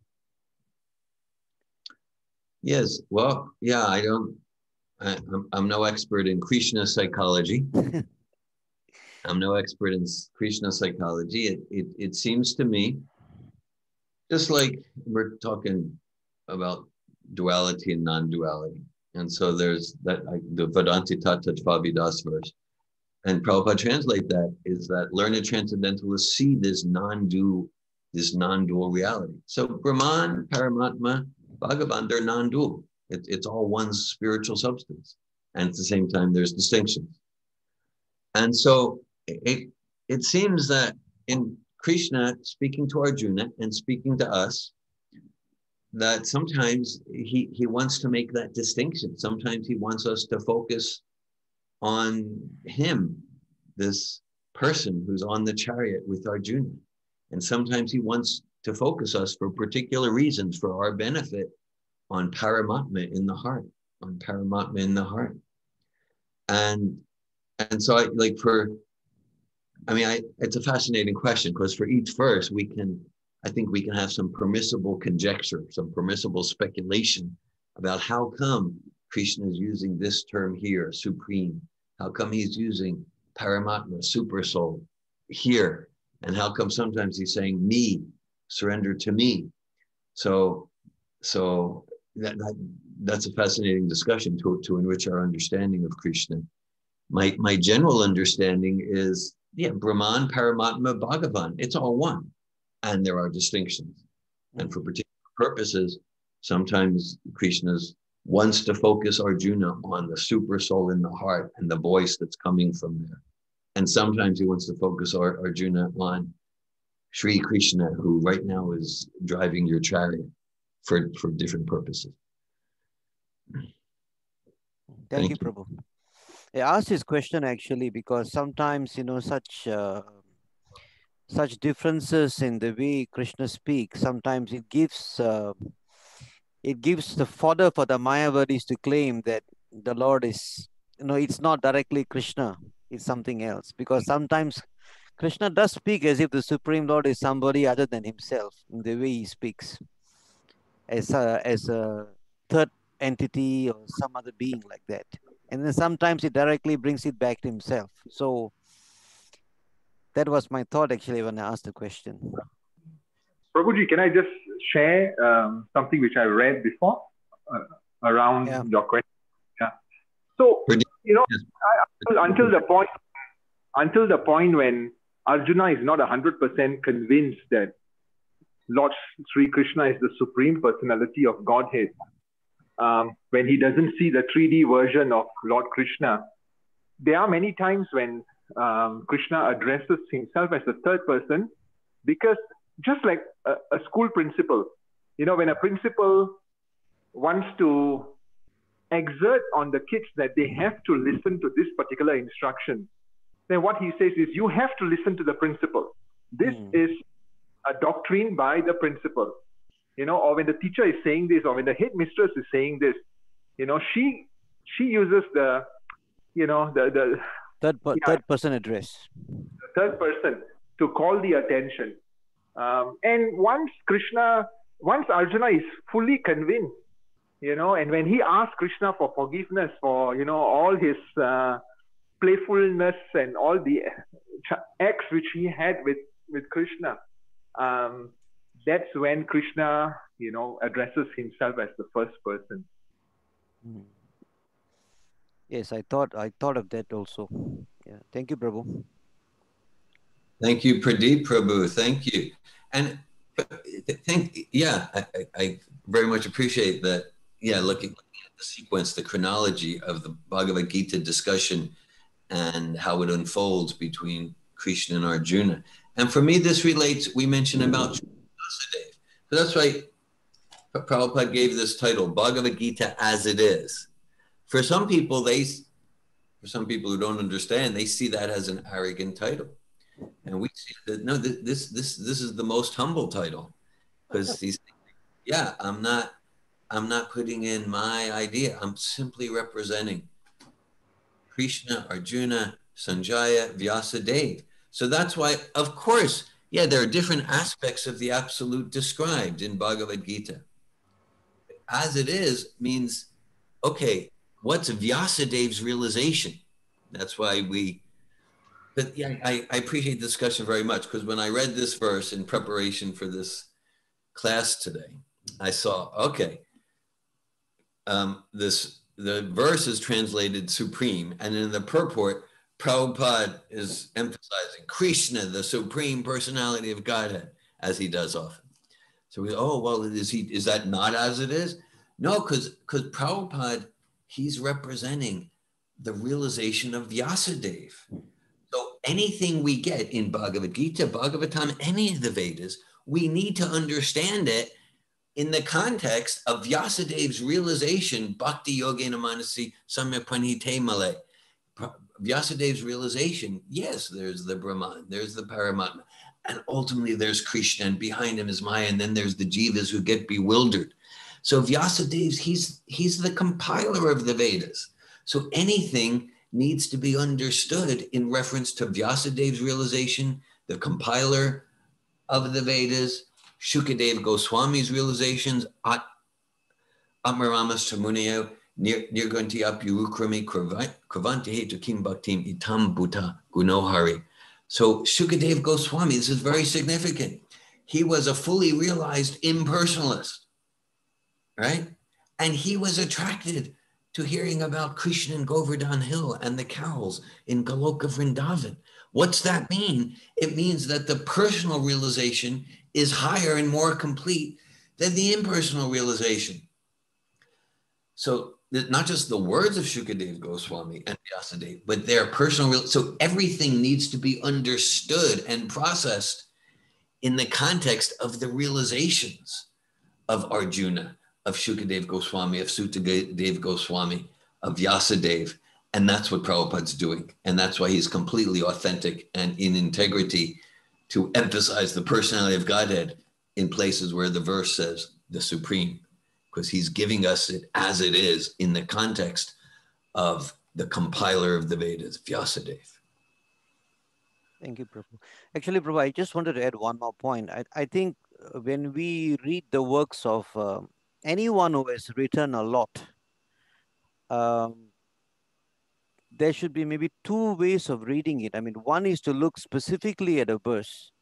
Yes. Well, yeah, I'm no expert in Krishna psychology. I'm no expert in Krishna psychology. It seems to me, just like we're talking about duality and non-duality. And so there's that, the Vedanti Tattva Vidas verse. And Prabhupada translate that is that learned transcendentalists see this non-dual reality. So Brahman, Paramatma, Bhagavan, they're non-dual. It's all one spiritual substance. And at the same time, there's distinctions. And so it seems that in Krishna speaking to Arjuna and speaking to us, that sometimes he wants to make that distinction. Sometimes he wants us to focus on him, this person who's on the chariot with Arjuna. And sometimes he wants to focus us for particular reasons, for our benefit, on Paramatma in the heart, on Paramatma in the heart. And so it's a fascinating question, because for each verse I think we can have some permissible conjecture, some permissible speculation about how come Krishna is using this term here, supreme. How come he's using Paramatma, super soul, here? And how come sometimes he's saying me, surrender to me? So that's a fascinating discussion to enrich our understanding of Krishna. My general understanding is, Brahman, Paramatma, Bhagavan, it's all one. And there are distinctions. And for particular purposes, sometimes Krishna wants to focus Arjuna on the super soul in the heart and the voice that's coming from there. And sometimes he wants to focus Arjuna on Sri Krishna, who right now is driving your chariot for different purposes. Thank you, Prabhu. I asked this question actually because sometimes, such differences in the way Krishna speaks, sometimes it gives the fodder for the Mayavadis to claim that the Lord is, it's not directly Krishna, it's something else. Because sometimes Krishna does speak as if the Supreme Lord is somebody other than himself in the way he speaks, as a third entity or some other being like that. And then sometimes he directly brings it back to himself. So that was my thought actually when I asked the question. Prabhuji, can I just share something which I read before around your question? Yeah. So, until the point when Arjuna is not 100% convinced that Lord Sri Krishna is the Supreme Personality of Godhead, when he doesn't see the 3D version of Lord Krishna, there are many times when Krishna addresses himself as the third person, because just like a school principal, when a principal wants to exert on the kids that they have to listen to this particular instruction, then what he says is, you have to listen to the principal. This is a doctrine by the principal. Or when the teacher is saying this, or when the headmistress is saying this, she uses the third person address. Third person to call the attention. And once Krishna once Arjuna is fully convinced, and when he asked Krishna for forgiveness for, all his playfulness and all the acts which he had with Krishna, that's when Krishna, addresses himself as the first person. Yes, I thought of that also. Yeah, thank you, Prabhu. Thank you, Pradeep Prabhu. Thank you. And I very much appreciate that. Yeah, looking at the sequence, the chronology of the Bhagavad Gita discussion and how it unfolds between Krishna and Arjuna. And for me, this relates, we mentioned about Vasudev. So that's why Prabhupada gave this title, Bhagavad Gita as it is. For some people who don't understand, they see that as an arrogant title. And we see that, no, this is the most humble title, because he's, I'm not putting in my idea. I'm simply representing Krishna, Arjuna, Sanjaya, Vyasadeva. So that's why, of course, there are different aspects of the absolute described in Bhagavad Gita. As it is means, okay, what's Vyasadev's realization? That's why I appreciate the discussion very much, because when I read this verse in preparation for this class today, I saw, okay, the verse is translated supreme, and in the purport, Prabhupada is emphasizing Krishna, the supreme personality of Godhead, as he does often. So is that not as it is? No, because Prabhupada, he's representing the realization of Vyasadeva. So anything we get in Bhagavad Gita, Bhagavatam, any of the Vedas, we need to understand it in the context of Vyasadev's realization, Bhakti Yogena Manasi Samyak Pranite Male. Vyasadev's realization, yes, there's the Brahman, there's the Paramatma, and ultimately there's Krishna, and behind him is Maya, and then there's the Jivas who get bewildered. So Vyasadev's, he's the compiler of the Vedas. So anything needs to be understood in reference to Vyasadev's realization, the compiler of the Vedas, Shukadeva Goswami's realizations, Atmaramas Chamunaya, Nirganti Apyukrami Kravanti Hetu Kim Bhaktim Itam Bhuta Gunohari. So Shukadeva Goswami, this is very significant. He was a fully realized impersonalist, right? And he was attracted to hearing about Krishna and Govardhan Hill and the cows in Goloka Vrindavan. What's that mean? It means that the personal realization is higher and more complete than the impersonal realization. So not just the words of Shukadeva Goswami and Vyasadeva, but their personal, so everything needs to be understood and processed in the context of the realizations of Arjuna, of Shukadeva Goswami, of Sutadeva Goswami, of Vyasadeva. And that's what Prabhupada's doing. And that's why he's completely authentic and in integrity to emphasize the personality of Godhead in places where the verse says the supreme, because he's giving us it as it is in the context of the compiler of the Vedas, Vyasadeva. Thank you, Prabhu. Actually, Prabhu, I just wanted to add one more point. I think when we read the works of anyone who has written a lot, there should be maybe two ways of reading it. I mean, one is to look specifically at a verse,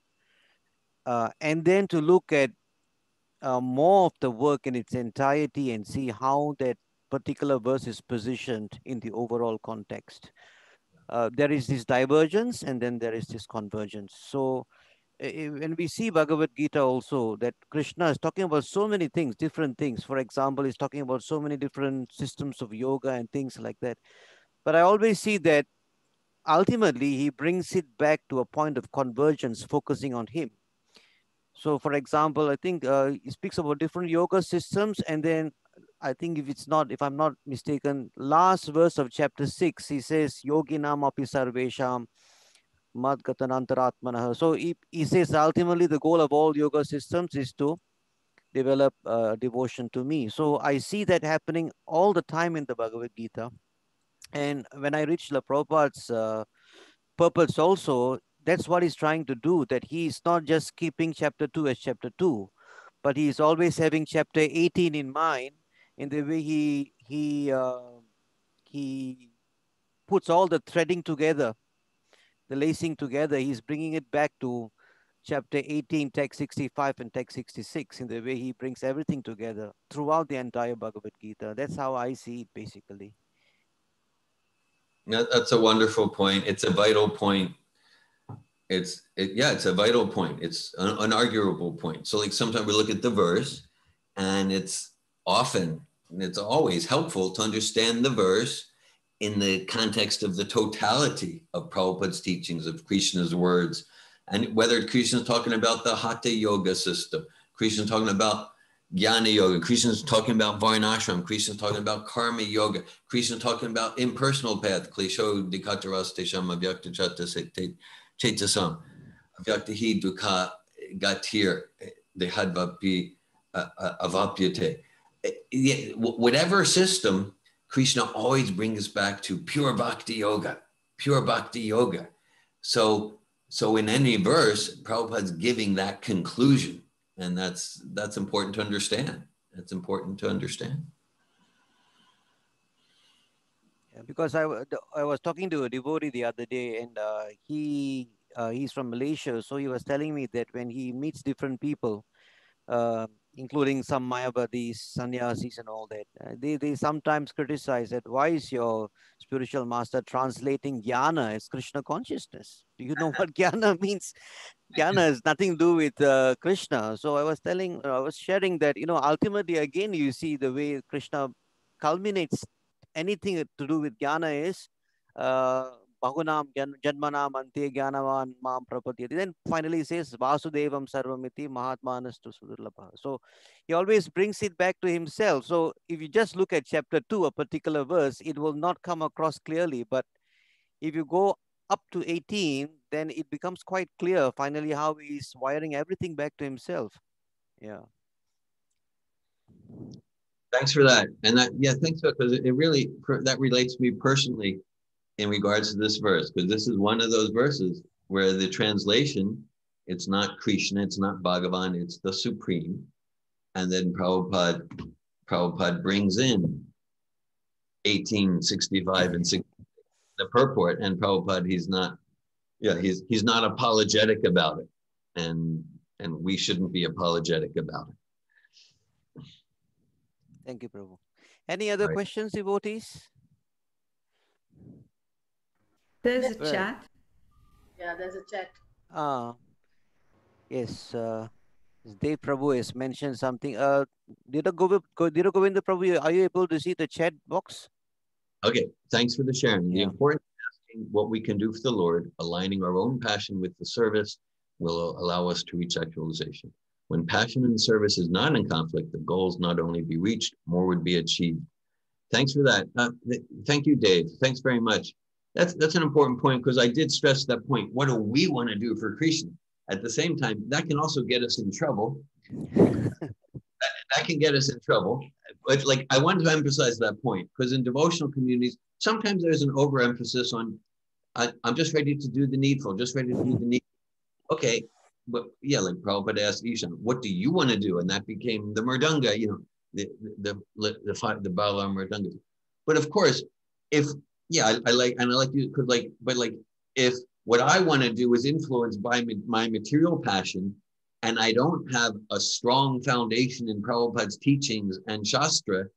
and then to look at more of the work in its entirety and see how that particular verse is positioned in the overall context. There is this divergence and then there is this convergence. So when we see Bhagavad Gita also, that Krishna is talking about so many things, different things. For example, he's talking about so many different systems of yoga and things like that. But I always see that ultimately he brings it back to a point of convergence, focusing on him. So for example, I think he speaks about different yoga systems, and then I think if I'm not mistaken, last verse of chapter 6, he says, Yoginam api sarvesham madgatanantaratmanah. So he says ultimately the goal of all yoga systems is to develop devotion to me. So I see that happening all the time in the Bhagavad Gita. And when I reach the Prabhupada's purpose also, that's what he's trying to do, that he's not just keeping chapter 2 as chapter 2, but he's always having chapter 18 in mind in the way he puts all the threading together, the lacing together. He's bringing it back to chapter 18, text 65 and text 66 in the way he brings everything together throughout the entire Bhagavad Gita. That's how I see it, basically. That's a wonderful point. It's a vital point. It's a vital point. It's an unarguable point. So like sometimes we look at the verse and it's always helpful to understand the verse in the context of the totality of Prabhupada's teachings, of Krishna's words. And whether Krishna's talking about the Hatha Yoga system, Krishna's talking about Jnana Yoga, Krishna's talking about Varnashram, Krishna's talking about Karma Yoga, Krishna's talking about impersonal path, Klesho Dikataras Tesham Avyakta Chata Chetasam, Avyaktahi Dukha Gatir, Dehadvapi Avapyate. Whatever system, Krishna always brings us back to pure bhakti yoga, pure bhakti yoga. So in any verse, Prabhupada's giving that conclusion, and that's important to understand. That's important to understand. Yeah, because I was talking to a devotee the other day, and he's from Malaysia, so he was telling me that when he meets different people, including some Mayavadis, sannyasis and all that, they sometimes criticize that why is your spiritual master translating jnana as Krishna consciousness? Do you know what jnana means? Jnana has nothing to do with Krishna. So I was sharing that, ultimately again, you see the way Krishna culminates anything to do with jnana is Bahunam Janmanam Ante Gyanavan Mam Prapadyati. Then finally he says Vasudevam Sarvamiti Mahatmanastu Sudurlabha. So he always brings it back to himself. So if you just look at chapter 2, a particular verse, it will not come across clearly. But if you go up to 18, then it becomes quite clear finally how he's wiring everything back to himself. Yeah. Thanks for that. And thanks for that, because it really, that relates to me personally in regards to this verse, because this is one of those verses where the translation, it's not Krishna, it's not Bhagavan, it's the Supreme. And then Prabhupada brings in 1865 and 60, the purport, and Prabhupada, he's not apologetic about it. And we shouldn't be apologetic about it. Thank you, Prabhu. Any other questions, devotees? There's a chat. Yeah, there's a chat. Yes. Dev Prabhu has mentioned something. Dira Govinda Prabhu, are you able to see the chat box? Okay, thanks for the sharing. Yeah. The importance of asking what we can do for the Lord, aligning our own passion with the service, will allow us to reach actualization. When passion and service is not in conflict, the goals not only be reached, more would be achieved. Thanks for that. Thank you, Dave. Thanks very much. That's an important point, because I did stress that point. What do we want to do for Krishna? At the same time, that can also get us in trouble. That can get us in trouble. But like, I wanted to emphasize that point, because in devotional communities, sometimes there's an overemphasis on, I'm just ready to do the needful, just ready to do the needful. Okay, but yeah, like Prabhupada asked Ishan, what do you want to do? And that became the Mridanga, the Bala Mridanga. But of course, if I like you, because if what I want to do is influenced by my material passion, and I don't have a strong foundation in Prabhupada's teachings and Shastra,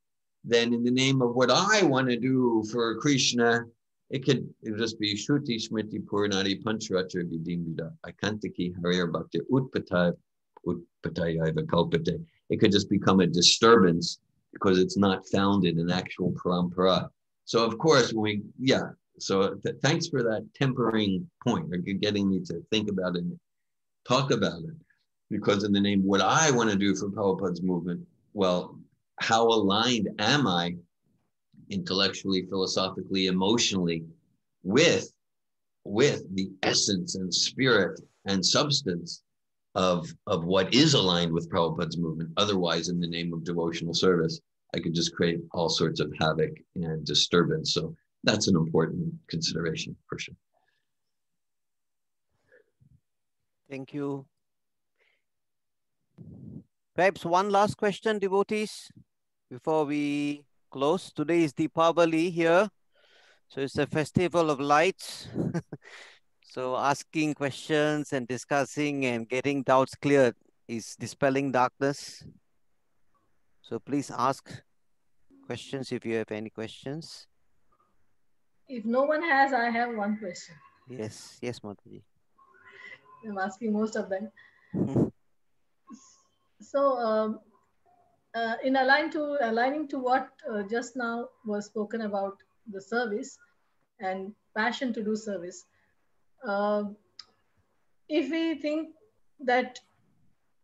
then in the name of what I want to do for Krishna, it could just be Shruti Smriti Purnati Panchratra Vidimvida Akantaki Harir Bhakti Utpatayaiva Kalpate. It could just become a disturbance because it's not founded in actual parampara. So of course, thanks for that tempering point, or getting me to think about it and talk about it. Because in the name of what I want to do for Prabhupada's movement, well, how aligned am I intellectually, philosophically, emotionally with the essence and spirit and substance of what is aligned with Prabhupada's movement? Otherwise, in the name of devotional service, I could just create all sorts of havoc and disturbance. So that's an important consideration for sure. Thank you. Perhaps one last question, devotees, before we close. Today is Deepavali here, so it's a festival of lights. So asking questions and discussing and getting doubts cleared is dispelling darkness. So please ask questions if you have any questions. If no one has, I have one question. Yes, yes, Mataji. I'm asking most of them. So, in aligning to what just now was spoken about the service and passion to do service, if we think that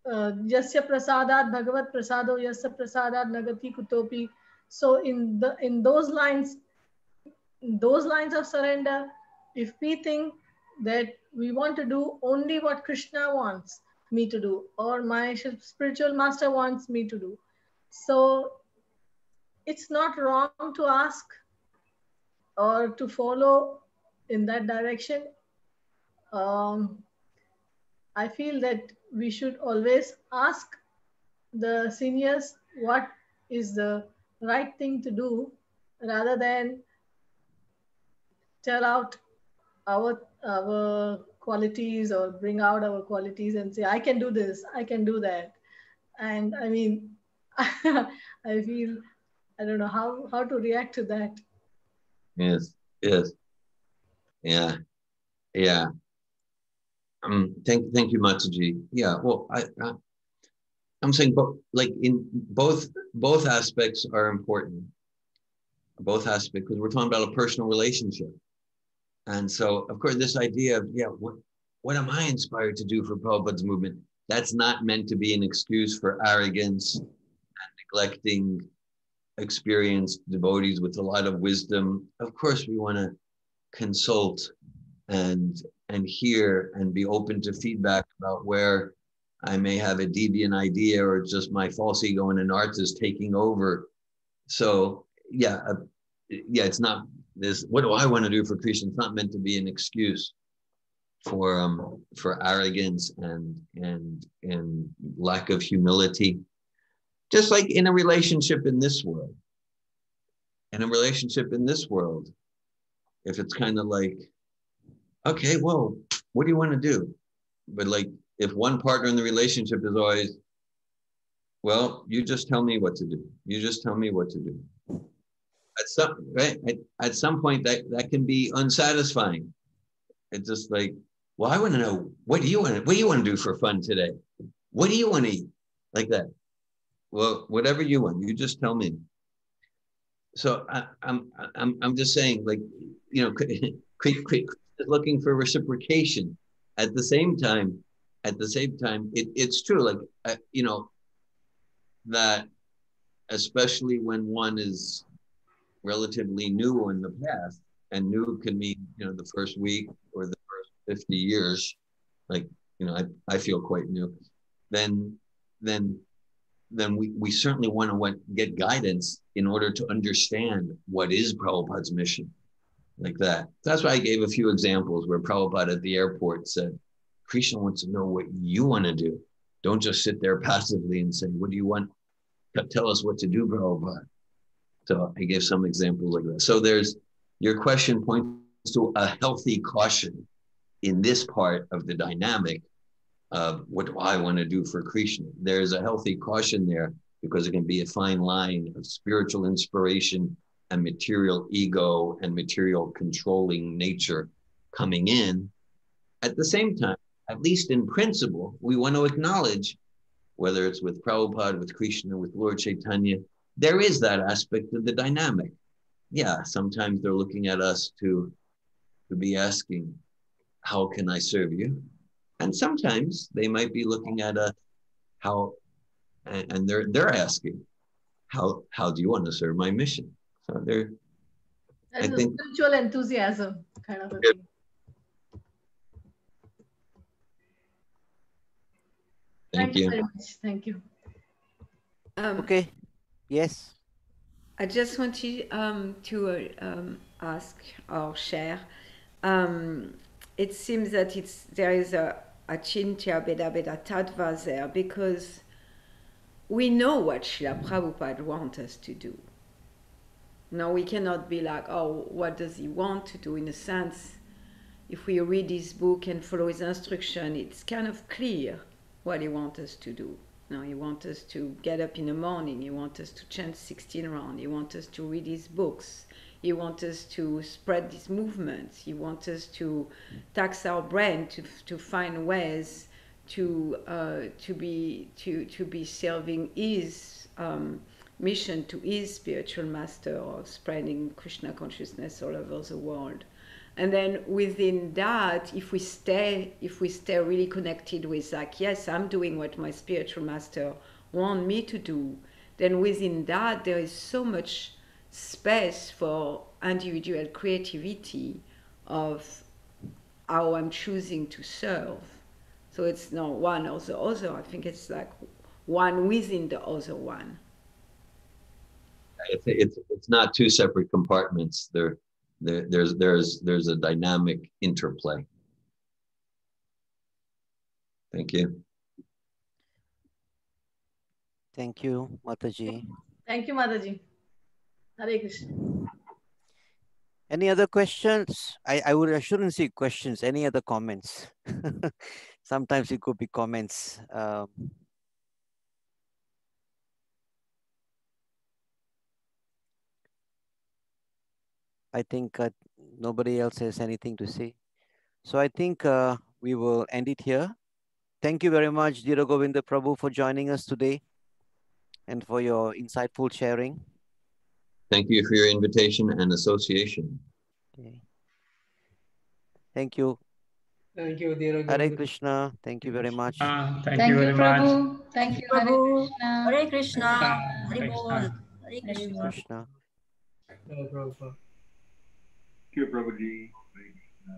Yasya prasadat bhagavat prasado yasya prasadat nagati kutopi, so in those lines of surrender, if we think that we want to do only what Krishna wants me to do, or my spiritual master wants me to do, so it's not wrong to ask or to follow in that direction. I feel that we should always ask the seniors what is the right thing to do rather than tell out our qualities or bring out our qualities and say, I can do this, I can do that. And I mean, I feel, I don't know how to react to that. Yes, yes. Yeah, yeah. Thank you, Mataji. Yeah, well, I'm saying, like in both aspects are important. Both aspects, because we're talking about a personal relationship. And so, of course, this idea of, what am I inspired to do for Prabhupada's movement? That's not meant to be an excuse for arrogance and neglecting experienced devotees with a lot of wisdom. Of course, we want to consult and hear and be open to feedback about where I may have a deviant idea or just my false ego and an artist taking over. So it's not this, what do I want to do for Krishna? It's not meant to be an excuse for arrogance and lack of humility. Just like in a relationship in this world. In a relationship in this world, if it's kind of like, okay, well, what do you want to do? But like, if one partner in the relationship is always, well, you just tell me what to do. You just tell me what to do. At some point, that can be unsatisfying. It's just like, well, I want to know, what do you want to do for fun today? What do you want to eat? Like that. Well, whatever you want, you just tell me. So I'm just saying, like, looking for reciprocation. At the same time, it's true, like, that especially when one is relatively new in the past, and new can mean, the first week or the first 50 years, like, I feel quite new, then we certainly want to get guidance in order to understand what is Prabhupada's mission, like that. That's why I gave a few examples where Prabhupada at the airport said, Krishna wants to know what you want to do. Don't just sit there passively and say, what do you want? Tell us what to do, Prabhupada. So I gave some examples like that. So your question points to a healthy caution in this part of the dynamic of what do I want to do for Krishna. There's a healthy caution there because it can be a fine line of spiritual inspiration and material ego and material controlling nature coming in. At the same time, at least in principle, we want to acknowledge, whether it's with Prabhupada, with Krishna, with Lord Chaitanya, there is that aspect of the dynamic. Yeah, sometimes they're looking at us to be asking, how can I serve you? And sometimes they might be looking at us, and they're asking, how do you want to serve my mission? So I think spiritual enthusiasm kind of a thing. Thank you very much. Thank you. Okay. Yes. I just wanted to ask or share. It seems that there is a Achintya Beda Beda Tattva there, because we know what Srila Prabhupada wants us to do. Now we cannot be like, oh, what does he want to do? In a sense, if we read his book and follow his instruction, it's kind of clear what he wants us to do. Now he wants us to get up in the morning, he wants us to chant 16 rounds, he wants us to read his books, he wants us to spread these movements, he wants us to tax our brain to find ways to be serving his mission to his spiritual master of spreading Krishna consciousness all over the world. And then within that, if we stay really connected with like, yes, I'm doing what my spiritual master wants me to do, then within that there is so much space for individual creativity of how I'm choosing to serve. So it's not one or the other. I think it's like one within the other one. It's not two separate compartments. There's a dynamic interplay. Thank you. Thank you, Mataji. Thank you, Mataji. Hare Krishna. Any other questions? I shouldn't say questions. Any other comments? Sometimes it could be comments. I think nobody else has anything to say. So I think we will end it here. Thank you very much, Dhira Govinda Prabhu, for joining us today and for your insightful sharing. Thank you for your invitation and association. Okay. Thank you. Thank you, Dhira Hare Govinda. Krishna. Thank you very much. Thank you very much. Thank you, Prabhu. Hare Krishna. Hare Krishna. Hare Krishna. Krishna. Prabhupada. Thank you, Prabhuji. Hare Krishna.